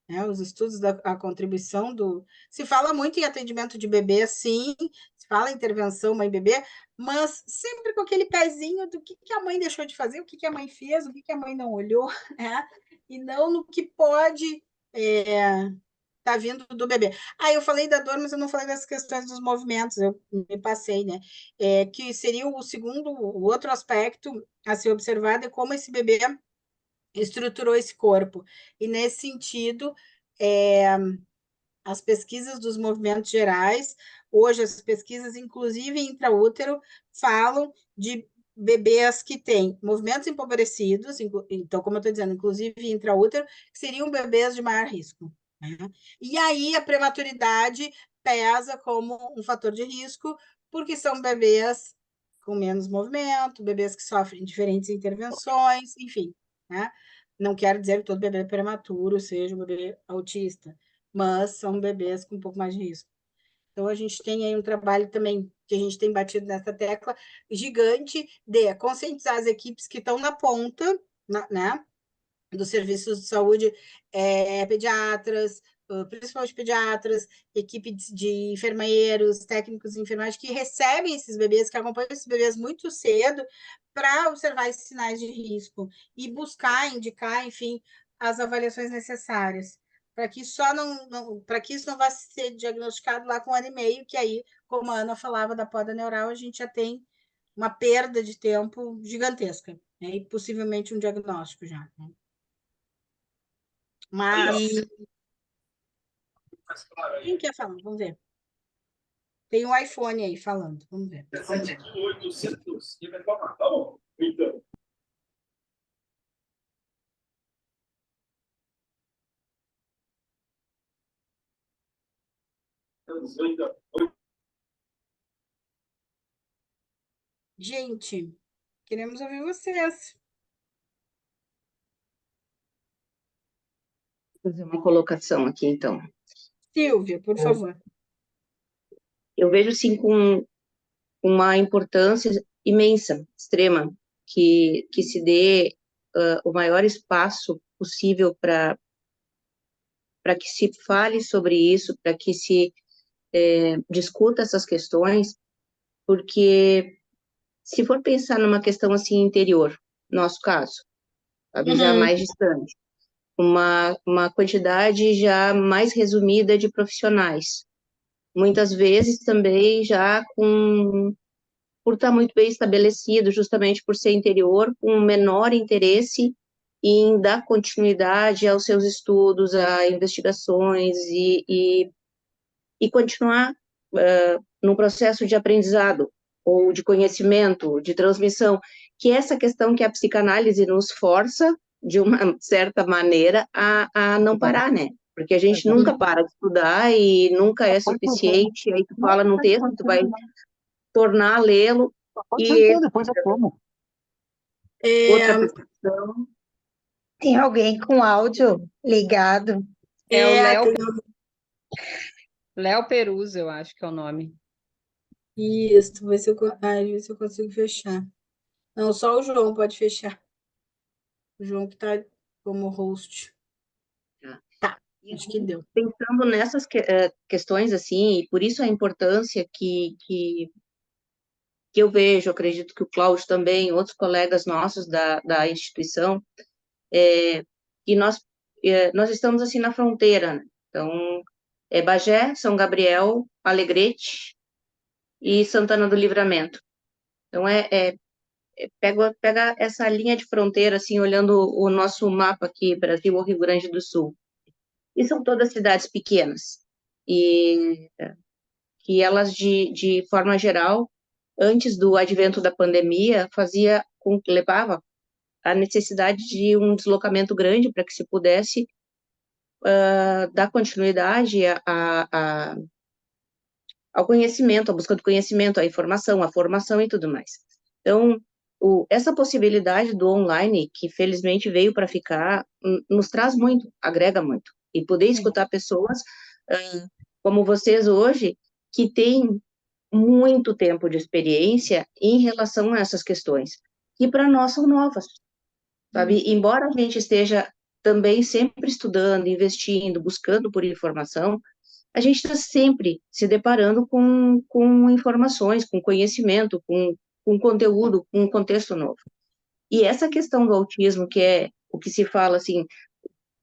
Né? Os estudos da contribuição do... Se fala muito em atendimento de bebê, sim, se fala em intervenção mãe-bebê, mas sempre com aquele pezinho do que a mãe deixou de fazer, o que a mãe fez, o que a mãe não olhou, né? E não no que pode tá vindo do bebê. Eu falei da dor, mas eu não falei das questões dos movimentos, eu me passei, né? Que seria o outro aspecto a ser observado é como esse bebê estruturou esse corpo. E nesse sentido, as pesquisas dos movimentos gerais, hoje as pesquisas, inclusive intraútero, falam de bebês que têm movimentos empobrecidos, então, como eu estou dizendo, inclusive intraútero, que seriam bebês de maior risco. Né? E aí a prematuridade pesa como um fator de risco, porque são bebês com menos movimento, bebês que sofrem diferentes intervenções, enfim. Né? Não quero dizer que todo bebê prematuro seja um bebê autista, mas são bebês com um pouco mais de risco. Então, a gente tem aí um trabalho também, que a gente tem batido nessa tecla, gigante de conscientizar as equipes que estão na ponta, né, dos serviços de saúde, pediatras, principalmente pediatras, equipe de enfermeiros, técnicos de enfermagem, que recebem esses bebês, que acompanham esses bebês muito cedo, para observar esses sinais de risco e buscar, indicar, enfim, as avaliações necessárias, para que para que isso não vá ser diagnosticado lá com 1 ano e meio, que aí, como a Ana falava da poda neural, a gente já tem uma perda de tempo gigantesca, né? E possivelmente um diagnóstico já. Né? Mas quem quer falar? Vamos ver. Tem um iPhone aí falando. Vamos ver. 800 e vai tomar, tá bom? Então. Gente, queremos ouvir vocês. Vou fazer uma colocação aqui, então. Silvia, por favor. Eu vejo, sim, com uma importância imensa, extrema, que se dê o maior espaço possível para que se fale sobre isso, para que se discuta essas questões, porque se for pensar numa questão assim interior, nosso caso, sabe, já mais distante, uma quantidade já mais resumida de profissionais, muitas vezes também já por estar muito bem estabelecido, justamente por ser interior, com menor interesse em dar continuidade aos seus estudos, a investigações e continuar no processo de aprendizado ou de conhecimento, de transmissão, que é essa questão que a psicanálise nos força, de uma certa maneira, a não parar, né? Porque a gente nunca para de estudar e nunca é suficiente, aí tu fala num texto, tu vai tornar a lê-lo, e depois eu como. outra percepção. Tem alguém com áudio ligado? É o Léo Peruso, eu acho que é o nome. Isso, vou ver se eu consigo fechar. Não, só o João pode fechar. O João que está como host. Tá, acho que deu. Pensando nessas questões, assim, e por isso a importância que eu vejo, acredito que o Cláudio também, outros colegas nossos da instituição, e nós estamos, assim, na fronteira, né? Então, Bagé, São Gabriel, Alegrete e Santana do Livramento. Então, pega essa linha de fronteira, assim, olhando o nosso mapa aqui, Brasil ou Rio Grande do Sul. E são todas cidades pequenas. E que elas, de forma geral, antes do advento da pandemia, levava a necessidade de um deslocamento grande para que se pudesse dar continuidade ao conhecimento, à busca do conhecimento, à informação, à formação e tudo mais. Então, essa possibilidade do online, que felizmente veio para ficar, nos traz muito, agrega muito. E poder escutar pessoas como vocês hoje, que têm muito tempo de experiência em relação a essas questões, que para nós são novas, sabe? Embora a gente esteja também sempre estudando, investindo, buscando por informação, a gente está sempre se deparando com informações, com conhecimento, com conteúdo, com um contexto novo. E essa questão do autismo, que é o que se fala assim,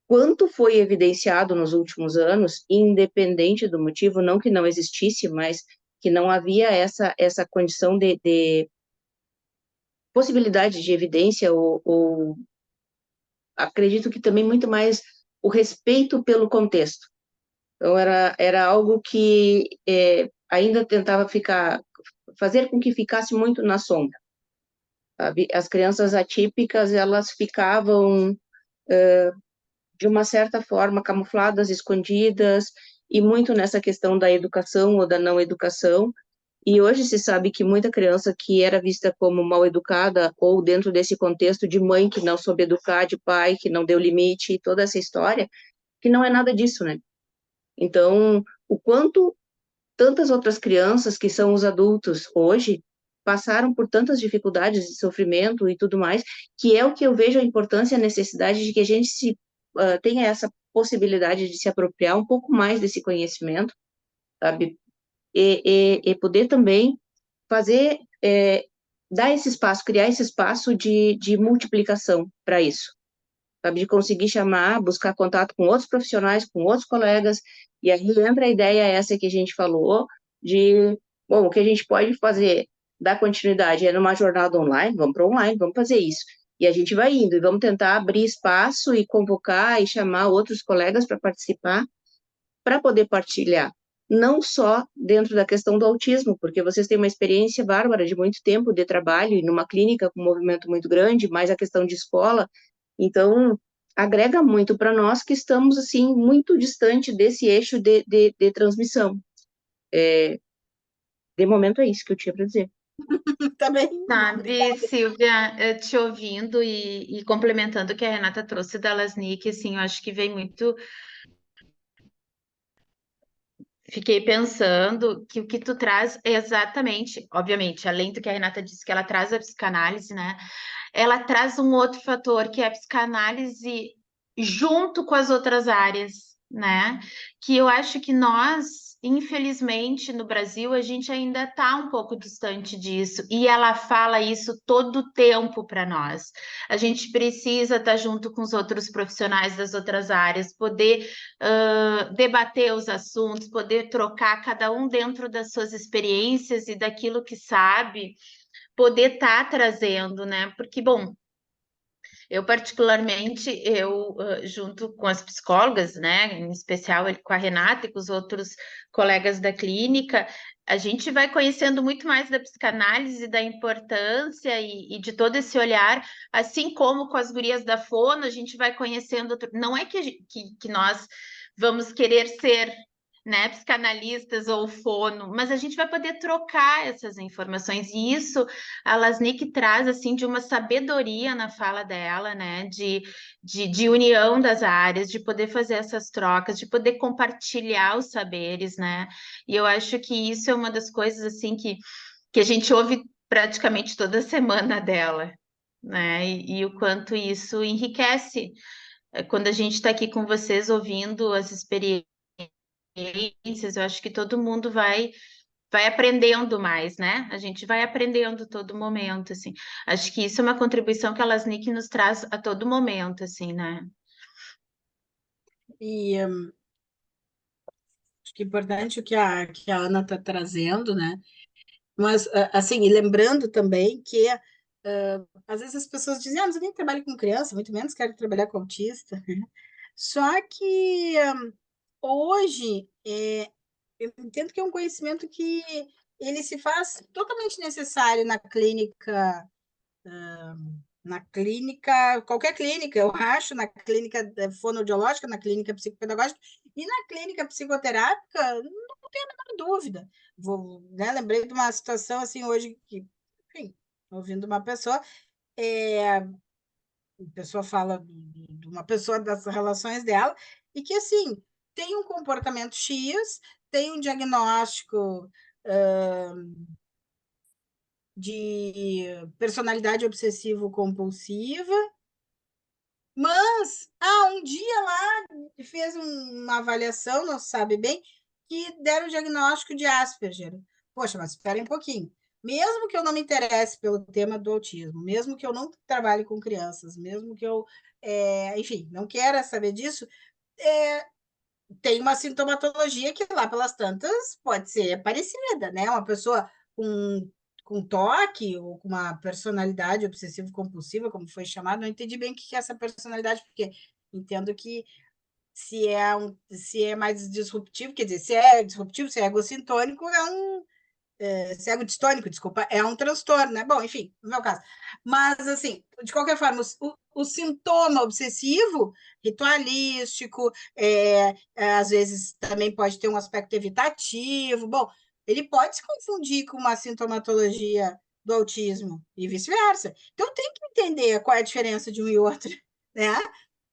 quanto foi evidenciado nos últimos anos, independente do motivo, não que não existisse, mas que não havia essa condição de possibilidade de evidência, ou acredito que também muito mais o respeito pelo contexto. Então, era algo que ainda tentava fazer com que ficasse muito na sombra, sabe? As crianças atípicas, elas ficavam, de uma certa forma, camufladas, escondidas, e muito nessa questão da educação ou da não educação. E hoje se sabe que muita criança que era vista como mal educada, ou dentro desse contexto de mãe que não soube educar, de pai que não deu limite, toda essa história, que não é nada disso, né? Então, o quanto tantas outras crianças que são os adultos hoje passaram por tantas dificuldades de sofrimento e tudo mais, que é o que eu vejo a importância e a necessidade de que a gente tenha essa possibilidade de se apropriar um pouco mais desse conhecimento, sabe? E poder também fazer, dar esse espaço, criar esse espaço de multiplicação para isso, sabe? De conseguir chamar, buscar contato com outros profissionais, com outros colegas, e aí entra a ideia essa que a gente falou, bom, o que a gente pode fazer, dar continuidade, é numa jornada online, vamos para online, vamos fazer isso. E a gente vai indo, e vamos tentar abrir espaço e convocar e chamar outros colegas para participar, para poder partilhar, não só dentro da questão do autismo, porque vocês têm uma experiência bárbara de muito tempo de trabalho e numa clínica com um movimento muito grande, mais a questão de escola, então agrega muito para nós que estamos assim muito distante desse eixo de transmissão. De momento é isso que eu tinha para dizer. Também. Sabe, Silvia, te ouvindo e complementando o que a Renata trouxe da Lasnik, assim, eu acho que vem muito. Fiquei pensando que o que tu traz é exatamente, obviamente, além do que a Renata disse, que ela traz a psicanálise, né? Ela traz um outro fator, que é a psicanálise junto com as outras áreas, né? Que eu acho que nós, infelizmente, no Brasil, a gente ainda está um pouco distante disso, e ela fala isso todo o tempo para nós. A gente precisa estar junto com os outros profissionais das outras áreas, poder debater os assuntos, poder trocar cada um dentro das suas experiências e daquilo que sabe, poder estar trazendo, né? Porque, bom, eu particularmente, junto com as psicólogas, né, em especial com a Renata e com os outros colegas da clínica, a gente vai conhecendo muito mais da psicanálise, da importância e de todo esse olhar, assim como com as gurias da Fono, a gente vai conhecendo, não é que nós vamos querer ser, né, psicanalistas ou fono, mas a gente vai poder trocar essas informações, e isso a Lasnik traz, assim, de uma sabedoria na fala dela, né, de união das áreas, de poder fazer essas trocas, de poder compartilhar os saberes, né, e eu acho que isso é uma das coisas, assim, que a gente ouve praticamente toda semana dela, né, e o quanto isso enriquece quando a gente está aqui com vocês ouvindo as experiências. Eu acho que todo mundo vai aprendendo mais, né? A gente vai aprendendo todo momento, assim. Acho que isso é uma contribuição que a Lasnik nos traz a todo momento, assim, né? E acho que é importante o que a Ana está trazendo, né? Mas, assim, e lembrando também que Às vezes as pessoas dizem, mas eu nem trabalho com criança, muito menos quero trabalhar com autista. Só que hoje eu entendo que é um conhecimento que ele se faz totalmente necessário qualquer clínica, eu acho, na clínica fonoaudiológica, na clínica psicopedagógica e na clínica psicoterápica, não tenho a menor dúvida. Lembrei de uma situação assim hoje que, enfim, ouvindo uma pessoa, a pessoa fala de uma pessoa das relações dela, e que assim tem um comportamento X, tem um diagnóstico de personalidade obsessivo-compulsiva, mas um dia lá fez uma avaliação, não se sabe bem, que deram o diagnóstico de Asperger. Poxa, mas espera um pouquinho. Mesmo que eu não me interesse pelo tema do autismo, mesmo que eu não trabalhe com crianças, mesmo que eu, enfim, não queira saber disso, tem uma sintomatologia que lá pelas tantas pode ser parecida, né? Uma pessoa com toque ou com uma personalidade obsessivo-compulsiva, como foi chamado, não entendi bem o que é essa personalidade, porque entendo que se é mais disruptivo, quer dizer, se é disruptivo, se é egocintônico, cego distônico, desculpa, é um transtorno, né? Bom, enfim, no meu caso. Mas, assim, de qualquer forma, o sintoma obsessivo, ritualístico, às vezes também pode ter um aspecto evitativo. Bom, ele pode se confundir com uma sintomatologia do autismo e vice-versa. Então, eu tenho que entender qual é a diferença de um e outro, né?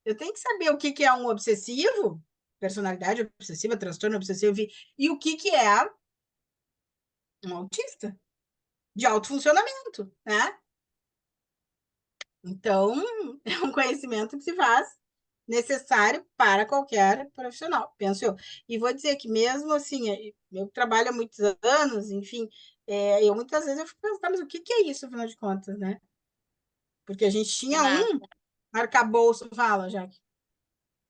Eu tenho que saber o que é um obsessivo, personalidade obsessiva, transtorno obsessivo, e o que é um autista de alto funcionamento, né? Então, é um conhecimento que se faz necessário para qualquer profissional, penso eu. E vou dizer que mesmo assim, eu trabalho há muitos anos, enfim, eu muitas vezes eu fico pensando, mas o que é isso, afinal de contas, né? Porque a gente tinha Renata. um arcabouço, fala, Jaque.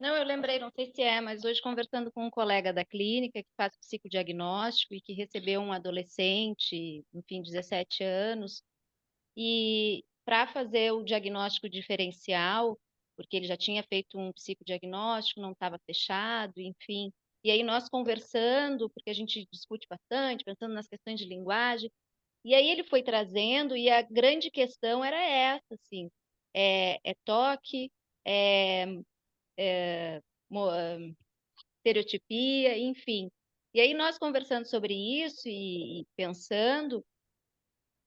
Não, eu lembrei, não sei se é, mas hoje conversando com um colega da clínica que faz psicodiagnóstico e que recebeu um adolescente, enfim, 17 anos, e para fazer o diagnóstico diferencial, porque ele já tinha feito um psicodiagnóstico, não estava fechado, enfim. E aí nós conversando, porque a gente discute bastante, pensando nas questões de linguagem, e aí ele foi trazendo, e a grande questão era essa, assim, é toque, é, é, estereotipia, enfim. E aí nós conversando sobre isso e pensando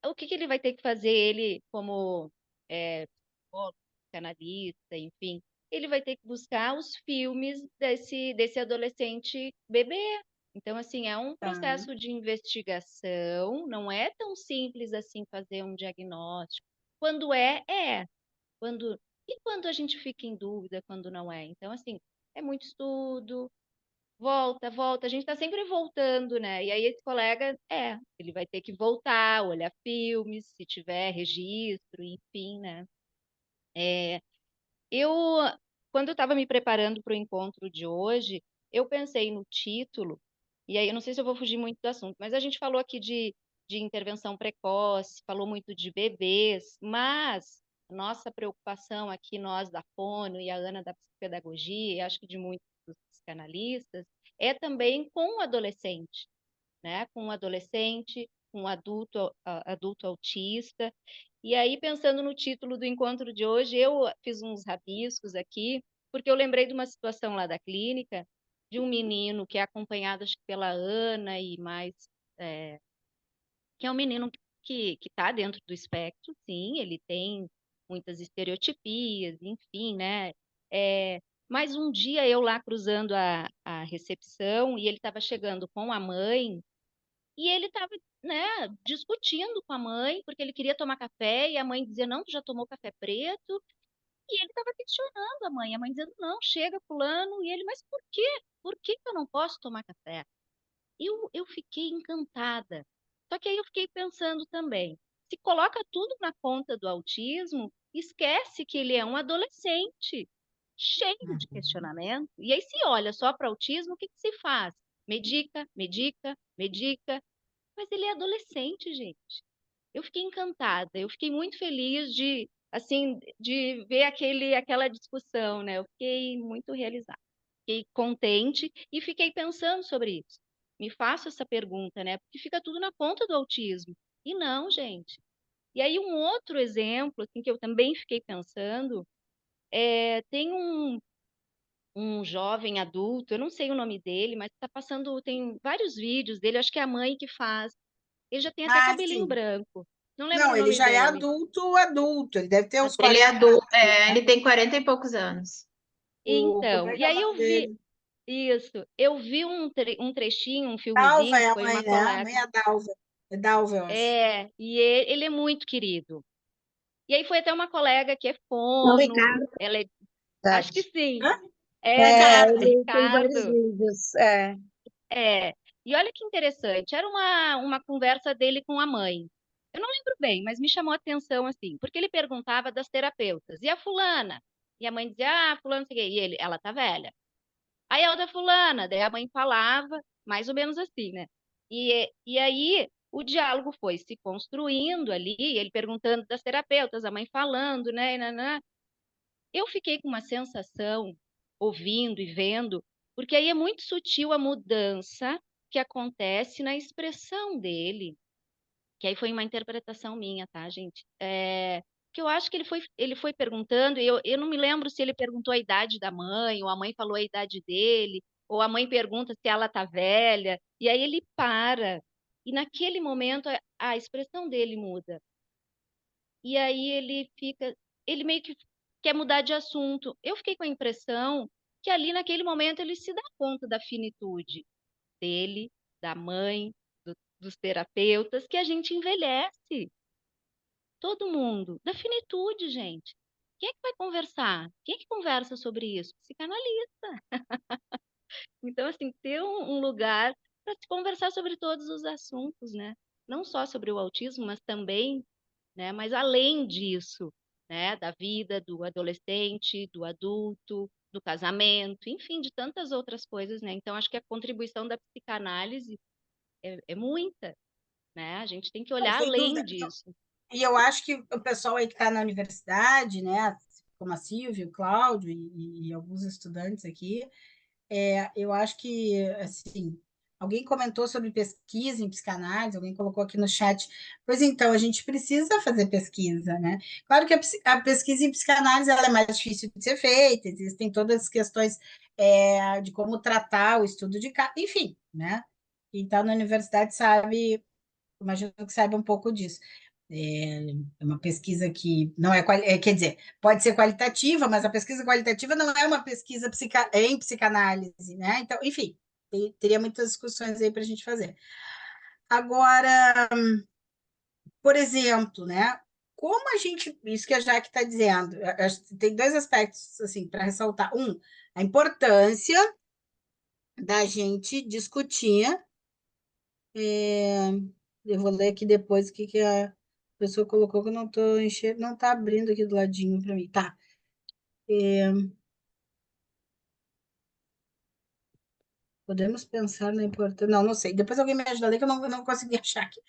o que ele vai ter que fazer, ele como psicólogo, analista, enfim, ele vai ter que buscar os filmes desse adolescente bebê. Então, assim, é um Tá. processo de investigação, não é tão simples assim fazer um diagnóstico. Quando é. E quando a gente fica em dúvida, quando não é? Então, assim, é muito estudo, volta, a gente está sempre voltando, né? E aí esse colega, ele vai ter que voltar, olhar filmes, se tiver registro, enfim, né? Eu, quando eu estava me preparando para o encontro de hoje, eu pensei no título, e aí eu não sei se eu vou fugir muito do assunto, mas a gente falou aqui de intervenção precoce, falou muito de bebês, mas nossa preocupação aqui, nós da Fono e a Ana da psicopedagogia, e acho que de muitos dos psicanalistas, é também com o adolescente, né? Com um adolescente, um adulto autista. E aí, pensando no título do encontro de hoje, eu fiz uns rabiscos aqui, porque eu lembrei de uma situação lá da clínica, de um menino que é acompanhado, acho que pela Ana e mais, que é um menino que está dentro do espectro, sim, ele tem muitas estereotipias, enfim, né? Mas um dia eu lá cruzando a recepção e ele estava chegando com a mãe, e ele estava, né, discutindo com a mãe, porque ele queria tomar café, e a mãe dizia, não, tu já tomou café preto? E ele estava questionando a mãe dizendo, não, chega fulano, e ele, mas por quê? Por que que eu não posso tomar café? Eu fiquei encantada. Só que aí eu fiquei pensando também, se coloca tudo na conta do autismo, esquece que ele é um adolescente, cheio de questionamento, e aí se olha só para autismo, o que que se faz? Medica, medica, medica, mas ele é adolescente, gente. Eu fiquei encantada, eu fiquei muito feliz de, assim, de ver aquela discussão, né? Eu fiquei muito realizada, fiquei contente e fiquei pensando sobre isso. Me faço essa pergunta, né? Porque fica tudo na ponta do autismo. E não, gente. E aí um outro exemplo, assim, que eu também fiquei pensando, tem um jovem adulto, eu não sei o nome dele, mas está passando, tem vários vídeos dele, acho que é a mãe que faz. Ele já tem até Ah, cabelinho sim. branco. Não lembro Não, o ele nome já é dele. adulto, adulto. Ele deve ter uns Ele é 40 adulto, anos, né? ele tem 40 e poucos anos. Como Então, é que e é o aí nome eu vi dele? isso, eu vi um trechinho, um Dalva filmezinho, é que a foi mãe, uma né? A colega. mãe é a Dalva. É Dalva, eu acho. E ele é muito querido. E aí foi até uma colega que é Não, fono, Ricardo, ela é, acho que verdade. sim, Hã? Ricardo. Ele tem vários Ricardo. vídeos. É, e olha que interessante, era uma conversa dele com a mãe. Eu não lembro bem, mas me chamou a atenção assim, porque ele perguntava das terapeutas, e a fulana? E a mãe dizia, fulana, não sei o quê, e ele, ela tá velha. Aí a outra fulana, daí a mãe falava, mais ou menos assim, né? E aí o diálogo foi se construindo ali, ele perguntando das terapeutas, a mãe falando, né? Eu fiquei com uma sensação, ouvindo e vendo, porque aí é muito sutil a mudança que acontece na expressão dele, que aí foi uma interpretação minha, tá, gente? Que eu acho que ele foi perguntando, e eu não me lembro se ele perguntou a idade da mãe, ou a mãe falou a idade dele, ou a mãe pergunta se ela tá velha, e aí ele para, e naquele momento a expressão dele muda. E aí ele meio que quer mudar de assunto. Eu fiquei com a impressão que ali naquele momento ele se dá conta da finitude dele, da mãe, dos terapeutas, que a gente envelhece, todo mundo, da finitude, gente. Quem é que vai conversar? Quem é que conversa sobre isso? Psicanalista. Então, assim, ter um lugar para se conversar sobre todos os assuntos, né? Não só sobre o autismo, mas também, né? Mas além disso, né? Da vida do adolescente, do adulto, do casamento, enfim, de tantas outras coisas, né? Então, acho que a contribuição da psicanálise é muita, né? A gente tem que Não, olhar sem além dúvida. disso. E eu acho que o pessoal aí que está na universidade, né? Como a Silvia, o Cláudio e alguns estudantes aqui, eu acho que, assim, alguém comentou sobre pesquisa em psicanálise, alguém colocou aqui no chat. Pois então, a gente precisa fazer pesquisa, né? Claro que a pesquisa em psicanálise ela é mais difícil de ser feita, existem todas as questões de como tratar o estudo de caso, enfim, né? Quem está na universidade sabe, imagino que saiba um pouco disso. É uma pesquisa que não quer dizer, pode ser qualitativa, mas a pesquisa qualitativa não é uma pesquisa em psicanálise, né? Então, enfim, teria muitas discussões aí para a gente fazer. Agora, por exemplo, né? Como a gente, isso que a Jaque está dizendo, tem dois aspectos assim para ressaltar. Um, a importância da gente discutir. Eu vou ler aqui depois o que a pessoa colocou que eu não estou enxergando, não está abrindo aqui do ladinho para mim. Tá. Podemos pensar na importância. Não, não sei. Depois alguém me ajuda a ler, que eu não consegui achar aqui.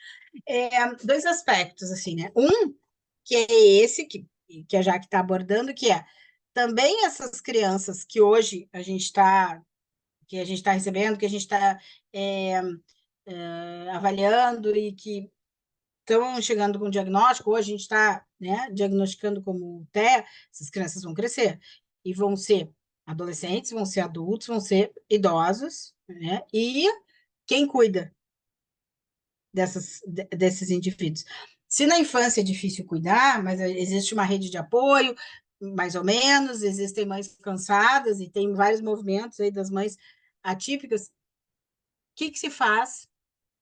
Dois aspectos, assim, né? Um, que é esse que a Jaque está abordando, que é também essas crianças que hoje que a gente está recebendo, que a gente está avaliando e que estão chegando com diagnóstico, hoje a gente está, né, diagnosticando como TEA, essas crianças vão crescer e vão ser adolescentes, vão ser adultos, vão ser idosos, né? E quem cuida desses indivíduos? Se na infância é difícil cuidar, mas existe uma rede de apoio, mais ou menos, existem mães cansadas e tem vários movimentos aí das mães atípicas, o que se faz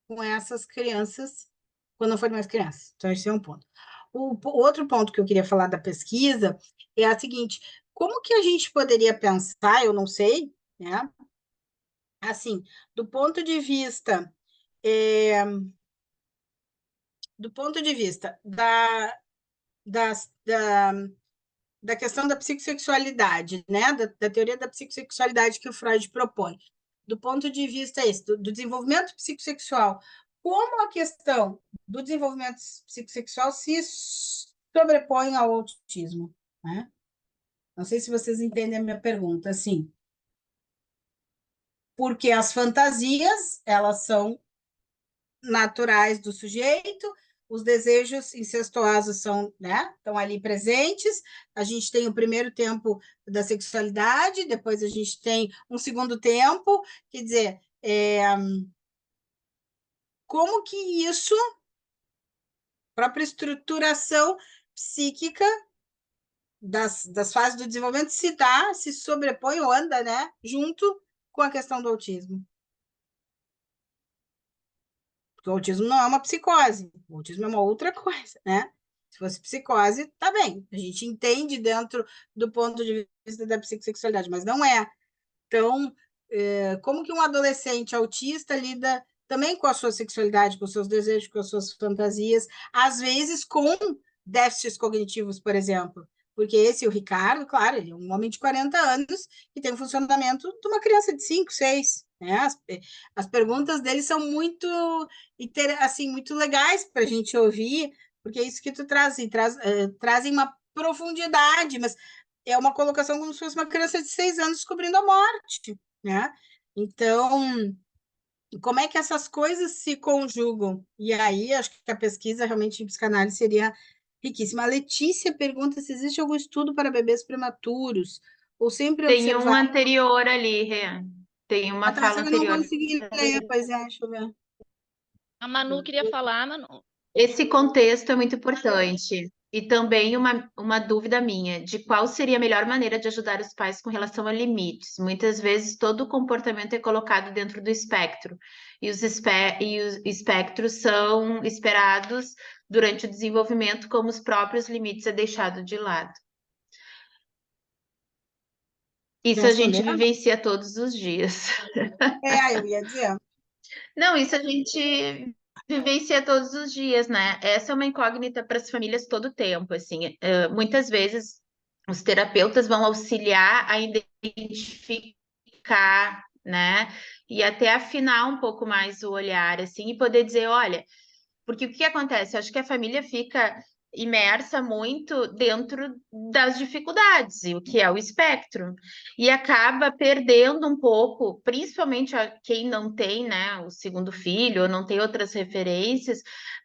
com essas crianças quando não forem mais crianças? Então, esse é um ponto. O outro ponto que eu queria falar da pesquisa é a seguinte: como que a gente poderia pensar, eu não sei, né? Assim, do ponto de vista é, da, da questão da psicossexualidade, né? Da teoria da psicossexualidade que o Freud propõe. Do ponto de vista esse, do desenvolvimento psicossexual, como a questão do desenvolvimento psicossexual se sobrepõe ao autismo, né? Não sei se vocês entendem a minha pergunta, assim. Porque as fantasias, elas são naturais do sujeito, os desejos incestuosos são, né, estão ali presentes, a gente tem o primeiro tempo da sexualidade, depois a gente tem um segundo tempo, quer dizer, como que isso, própria estruturação psíquica das fases do desenvolvimento se dá, se sobrepõe ou anda, né, junto com a questão do autismo. Porque o autismo não é uma psicose, o autismo é uma outra coisa, né? Se fosse psicose, tá bem. A gente entende dentro do ponto de vista da psicossexualidade, mas não é. Então, como que um adolescente autista lida também com a sua sexualidade, com os seus desejos, com as suas fantasias, às vezes com déficits cognitivos, por exemplo? Porque o Ricardo, claro, ele é um homem de 40 anos que tem o funcionamento de uma criança de 5, 6, né? As perguntas dele são muito, assim, muito legais para a gente ouvir, porque é isso que tu trazem uma profundidade, mas é uma colocação como se fosse uma criança de 6 anos descobrindo a morte, né? Então, como é que essas coisas se conjugam? E aí, acho que a pesquisa realmente em psicanálise seria riquíssima. A Letícia pergunta se existe algum estudo para bebês prematuros, ou sempre Tem um observar... anterior ali, Rê. Tem uma Atrás fala eu não anterior. consegui ler, pois é, deixa eu ver. A Manu queria falar, Manu. Esse contexto é muito importante. E também uma dúvida minha, de qual seria a melhor maneira de ajudar os pais com relação a limites. Muitas vezes todo o comportamento é colocado dentro do espectro, e os espectros são esperados durante o desenvolvimento, como os próprios limites é deixado de lado. Isso a gente Respondendo? vivencia todos os dias. Eu ia dizer. Não, isso a gente vivencia todos os dias, né? Essa é uma incógnita para as famílias todo o tempo, assim. Muitas vezes os terapeutas vão auxiliar a identificar, né? E até afinar um pouco mais o olhar, assim, e poder dizer, olha, porque o que acontece? Eu acho que a família fica imersa muito dentro das dificuldades, e o que é o espectro, e acaba perdendo um pouco, principalmente quem não tem, né, o segundo filho, ou não tem outras referências,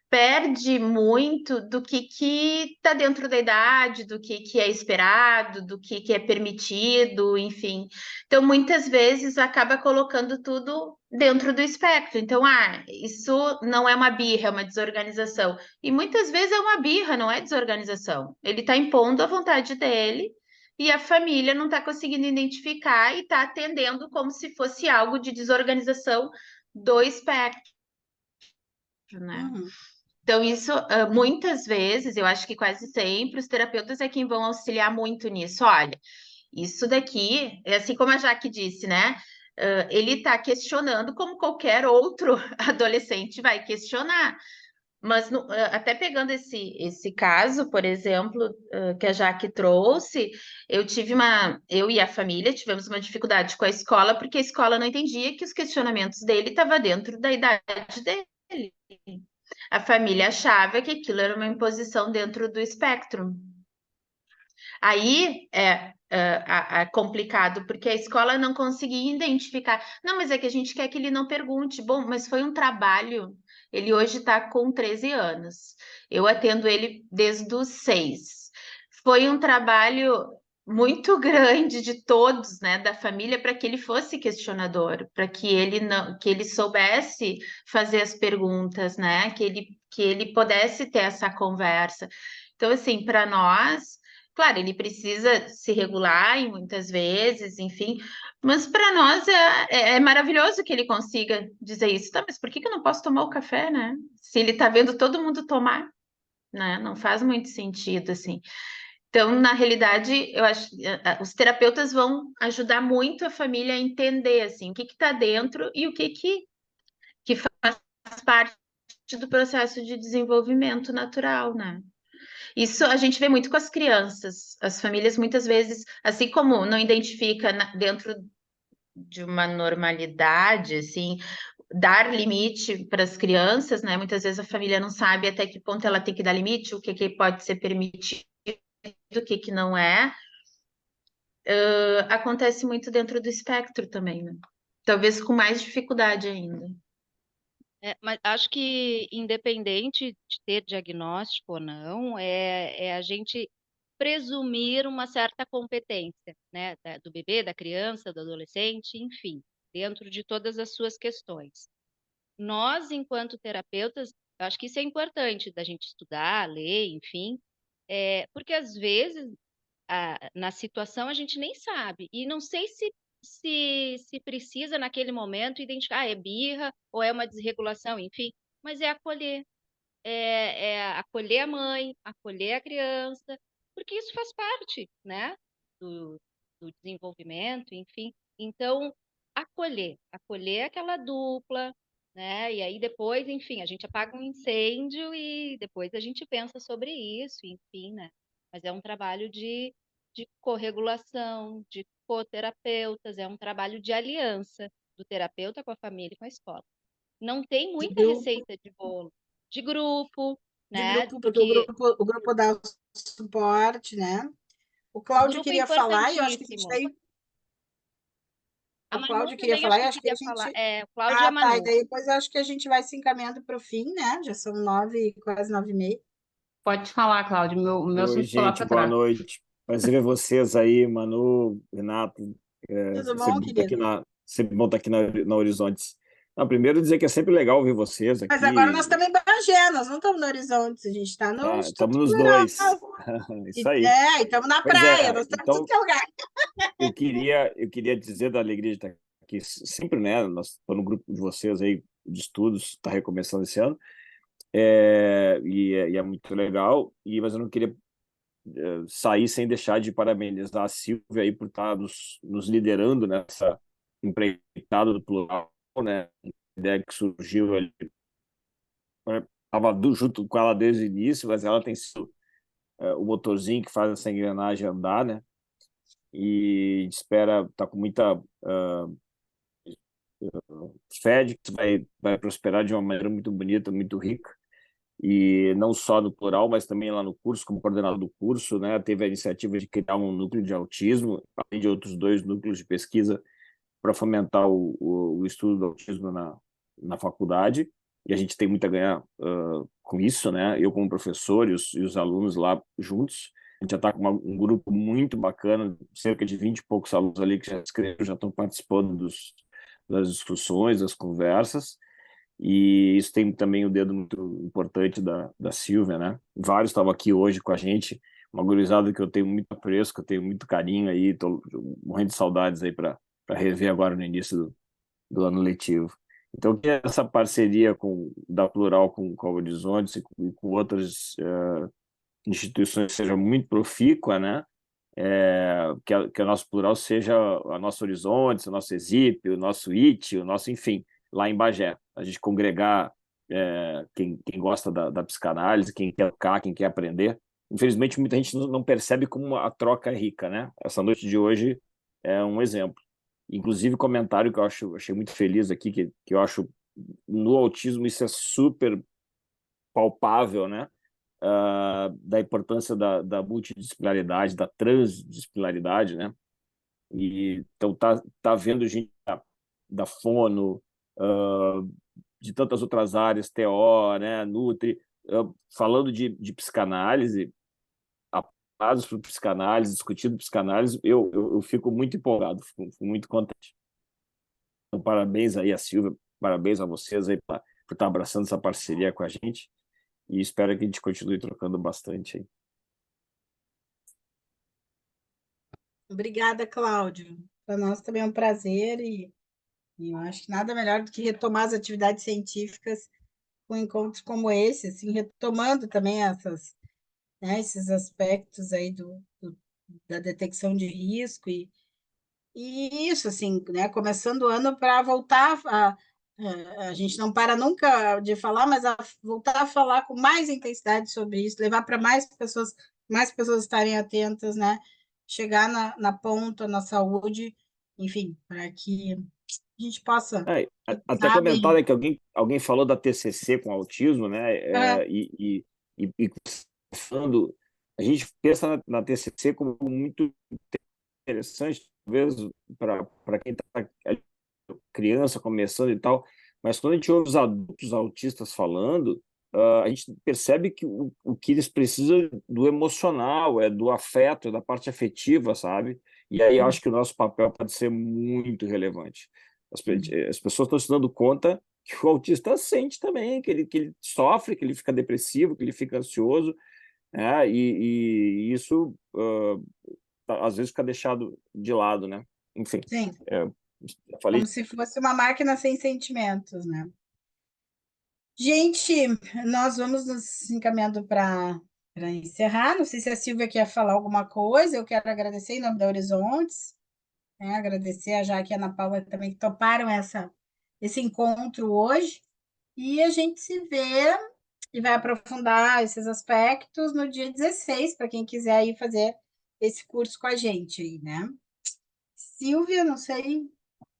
perde muito do que está dentro da idade, do que é esperado, do que é permitido, enfim. Então, muitas vezes, acaba colocando tudo dentro do espectro. Então, isso não é uma birra, é uma desorganização. E muitas vezes é uma birra, não é desorganização. Ele está impondo a vontade dele e a família não está conseguindo identificar e está atendendo como se fosse algo de desorganização do espectro, né? Uhum. Então, isso, muitas vezes, eu acho que quase sempre, os terapeutas é quem vão auxiliar muito nisso. Olha, isso daqui, é assim como a Jaque disse, né? Ele está questionando como qualquer outro adolescente vai questionar. Mas até pegando esse caso, por exemplo, que a Jaque trouxe, eu e a família tivemos uma dificuldade com a escola, porque a escola não entendia que os questionamentos dele estavam dentro da idade dele. A família achava que aquilo era uma imposição dentro do espectro. Aí é complicado, porque a escola não conseguia identificar. Não, mas é que a gente quer que ele não pergunte. Bom, mas foi um trabalho. Ele hoje está com 13 anos. Eu atendo ele desde os 6. Foi um trabalho muito grande de todos, né, da família, para que ele fosse questionador, para que ele soubesse fazer as perguntas, né, que ele pudesse ter essa conversa. Então, assim, para nós, claro, ele precisa se regular em muitas vezes, enfim, mas para nós é maravilhoso que ele consiga dizer isso. Tá, mas por que eu não posso tomar o café, né? Se ele está vendo todo mundo tomar, né? Não faz muito sentido, assim. Então, na realidade, eu acho que os terapeutas vão ajudar muito a família a entender, assim, o que está dentro e o que faz parte do processo de desenvolvimento natural, né? Isso a gente vê muito com as crianças. As famílias muitas vezes, assim como não identifica dentro de uma normalidade, assim, dar limite para as crianças, né? Muitas vezes a família não sabe até que ponto ela tem que dar limite, o que pode ser permitido, o que não é. Acontece muito dentro do espectro também, né? Talvez com mais dificuldade ainda. Mas acho que, independente de ter diagnóstico ou não, é a gente presumir uma certa competência, né, do bebê, da criança, do adolescente, enfim, dentro de todas as suas questões. Nós, enquanto terapeutas, eu acho que isso é importante, da gente estudar, ler, enfim, porque às vezes na situação a gente nem sabe, e não sei se precisa naquele momento identificar, é birra ou é uma desregulação, enfim, mas é acolher. É acolher a mãe, acolher a criança, porque isso faz parte, né, do desenvolvimento, enfim. Então, acolher aquela dupla, né, e aí depois, enfim, a gente apaga um incêndio e depois a gente pensa sobre isso, enfim, né. Mas é um trabalho de corregulação, de coterapeutas, é um trabalho de aliança do terapeuta com a família e com a escola. Não tem De muita grupo, receita de bolo. De grupo, de né? grupo, porque Porque o grupo dá o suporte, né? O o Cláudio grupo é queria falar e eu acho que a gente importantíssimo. tem. A O Manu Cláudio queria também acho falar e que acho que a queria falar. gente. O Cláudio e a Ah, tá. E Manu. daí depois eu acho que a gente vai se encaminhando para o fim, né? Já são 9, quase 9h30. Pode falar, Cláudio. Meu Oi, assunto ficou lá gente, para boa trás. noite. Prazer ver vocês aí, Manu, Renato. Tudo bom, Sempre bom estar querido? aqui sempre bom estar aqui na Horizontes. Não, primeiro dizer que é sempre legal ver vocês Mas agora nós aqui. estamos em Bagé, nós não estamos no Horizonte, a gente está no Estamos Instituto nos Plural. dois. Isso E aí. estamos na Pois praia, é, nós estamos em tudo então que é lugar. eu queria dizer da alegria de estar aqui sempre, né? Nós estamos no grupo de vocês aí de estudos, está recomeçando esse ano, e é muito legal, mas eu não queria sair sem deixar de parabenizar a Silvia aí por estar nos liderando nessa empreitada do plural, né? A ideia que surgiu ali, estava junto com ela desde o início, mas ela tem sido o motorzinho que faz essa engrenagem andar, né? E a gente espera, está com muita fé de que isso vai prosperar de uma maneira muito bonita, muito rica, e não só no plural, mas também lá no curso, como coordenador do curso, né, teve a iniciativa de criar um núcleo de autismo, além de outros 2 núcleos de pesquisa para fomentar o estudo do autismo na faculdade, e a gente tem muito a ganhar com isso, né, eu como professor e os alunos lá juntos. A gente já está com um grupo muito bacana, cerca de 20 e poucos alunos ali que já escreveram, já estão participando das discussões, das conversas, e isso tem também o dedo muito importante da Silvia, né? Vários estavam aqui hoje com a gente, uma gurizada que eu tenho muito apreço, que eu tenho muito carinho aí, tô morrendo de saudades aí para rever agora no início do ano letivo. Então, que essa parceria da Plural com o Horizonte e com outras instituições seja muito profícua, né? Que a nosso Plural seja a nosso Horizonte, o nosso ESIP, o nosso IT, o nosso, enfim, lá em Bagé. A gente congregar quem gosta da psicanálise, quem quer tocar, quem quer aprender. Infelizmente, muita gente não percebe como a troca é rica, né? Essa noite de hoje é um exemplo. Inclusive, comentário que eu achei muito feliz aqui, que eu acho no autismo isso é super palpável, né? Da importância da multidisciplinaridade, da transdisciplinaridade, né? E então tá vendo gente da Fono, de tantas outras áreas, TO, né, Nutri, falando de psicanálise, aplicados para psicanálise, discutindo psicanálise, eu fico muito empolgado, fico muito contente. Então, parabéns aí a Silvia, parabéns a vocês aí por estar abraçando essa parceria com a gente, e espero que a gente continue trocando bastante aí. Obrigada, Cláudio. Para nós também é um prazer e eu acho que nada melhor do que retomar as atividades científicas com encontros como esse, assim, retomando também né, esses aspectos aí da detecção de risco e isso, assim, né, começando o ano para voltar a gente não para nunca de falar, mas voltar a falar com mais intensidade sobre isso, levar para mais pessoas estarem atentas, né, chegar na ponta, na saúde, enfim, para que a gente possa, Até comentar, sabe? né, que alguém falou da TCC com autismo, né? É, E falando, a gente pensa na TCC como muito interessante, talvez para quem está criança começando e tal, mas quando a gente ouve os adultos autistas falando, a gente percebe que o que eles precisam do emocional, é do afeto, é da parte afetiva, sabe? E aí eu acho que o nosso papel pode ser muito relevante. As pessoas estão se dando conta que o autista sente também, que ele sofre, que ele fica depressivo, que ele fica ansioso, né? E isso às vezes fica deixado de lado, né? Enfim, sim, eu falei. como se fosse uma máquina sem sentimentos, né? Gente, nós vamos nos encaminhando para encerrar. Não sei se a Silvia quer falar alguma coisa. Eu quero agradecer em nome da Horizontes, né? Agradecer a Jaque e a Ana Paula também que toparam esse encontro hoje. E a gente se vê e vai aprofundar esses aspectos no dia 16, para quem quiser ir fazer esse curso com a gente aí, né? Silvia, não sei,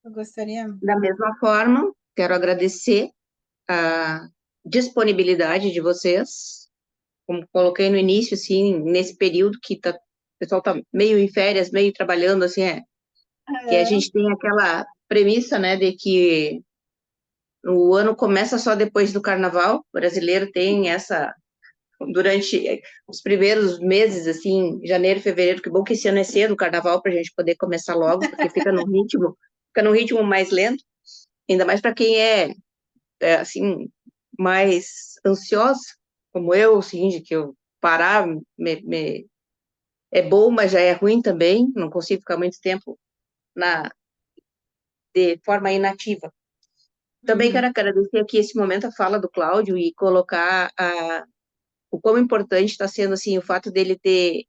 eu gostaria. Da mesma forma, quero agradecer a disponibilidade de vocês. Como coloquei no início, assim, nesse período que o pessoal está meio em férias, meio trabalhando, assim, que a gente tem aquela premissa, né, de que o ano começa só depois do carnaval. O brasileiro tem essa, durante os primeiros meses, assim, janeiro, fevereiro, que bom que esse ano é cedo o carnaval para a gente poder começar logo, porque fica num ritmo mais lento, ainda mais para quem assim, mais ansiosa, como eu, assim, de que eu parar é bom, mas já é ruim também, não consigo ficar muito tempo de forma inativa. Também quero agradecer aqui esse momento a fala do Cláudio e colocar o quão importante está sendo, assim, o fato dele ter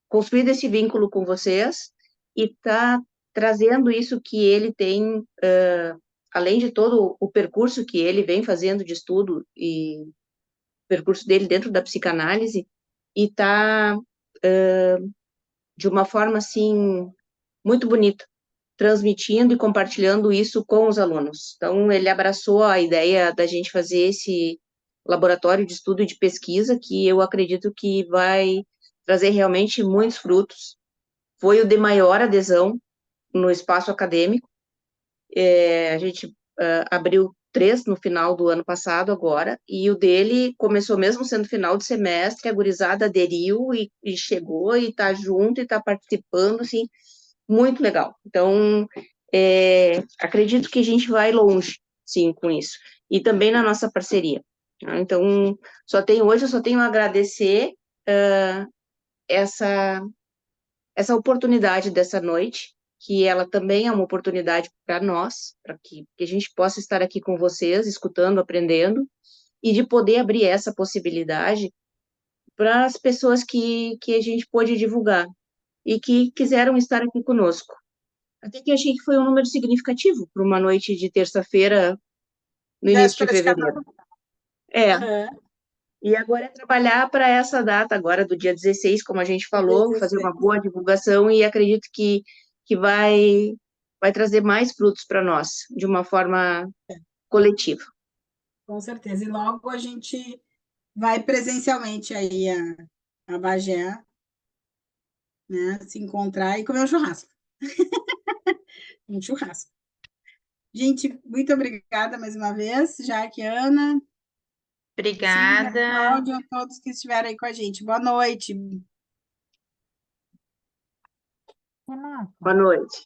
construído esse vínculo com vocês e tá trazendo isso que ele tem, além de todo o percurso que ele vem fazendo de estudo e percurso dele dentro da psicanálise, e está de uma forma, assim, muito bonita, transmitindo e compartilhando isso com os alunos. Então, ele abraçou a ideia da gente fazer esse laboratório de estudo e de pesquisa, que eu acredito que vai trazer realmente muitos frutos. Foi o de maior adesão no espaço acadêmico. A gente abriu 3 no final do ano passado agora, e o dele começou mesmo sendo final de semestre, a gurizada aderiu e chegou e está junto e está participando, assim, muito legal. Então, acredito que a gente vai longe, sim, com isso. E também na nossa parceria. Tá? Então, hoje eu só tenho a agradecer essa oportunidade dessa noite, que ela também é uma oportunidade para nós, para que a gente possa estar aqui com vocês, escutando, aprendendo, e de poder abrir essa possibilidade para as pessoas que a gente pôde divulgar e que quiseram estar aqui conosco. Até que achei que foi um número significativo para uma noite de terça-feira, no início de Véspera de fevereiro. carnaval. E agora é trabalhar para essa data, agora do dia 16, como a gente falou, fazer uma 16. boa divulgação, e acredito que vai trazer mais frutos para nós, de uma forma coletiva. Com certeza. E logo a gente vai presencialmente aí a Bagé, né? Se encontrar e comer um churrasco. Um churrasco. Gente, muito obrigada mais uma vez, Jaque, Ana, Silvia, Obrigada. Cláudia, a todos que estiveram aí com a gente. Boa noite. Boa noite.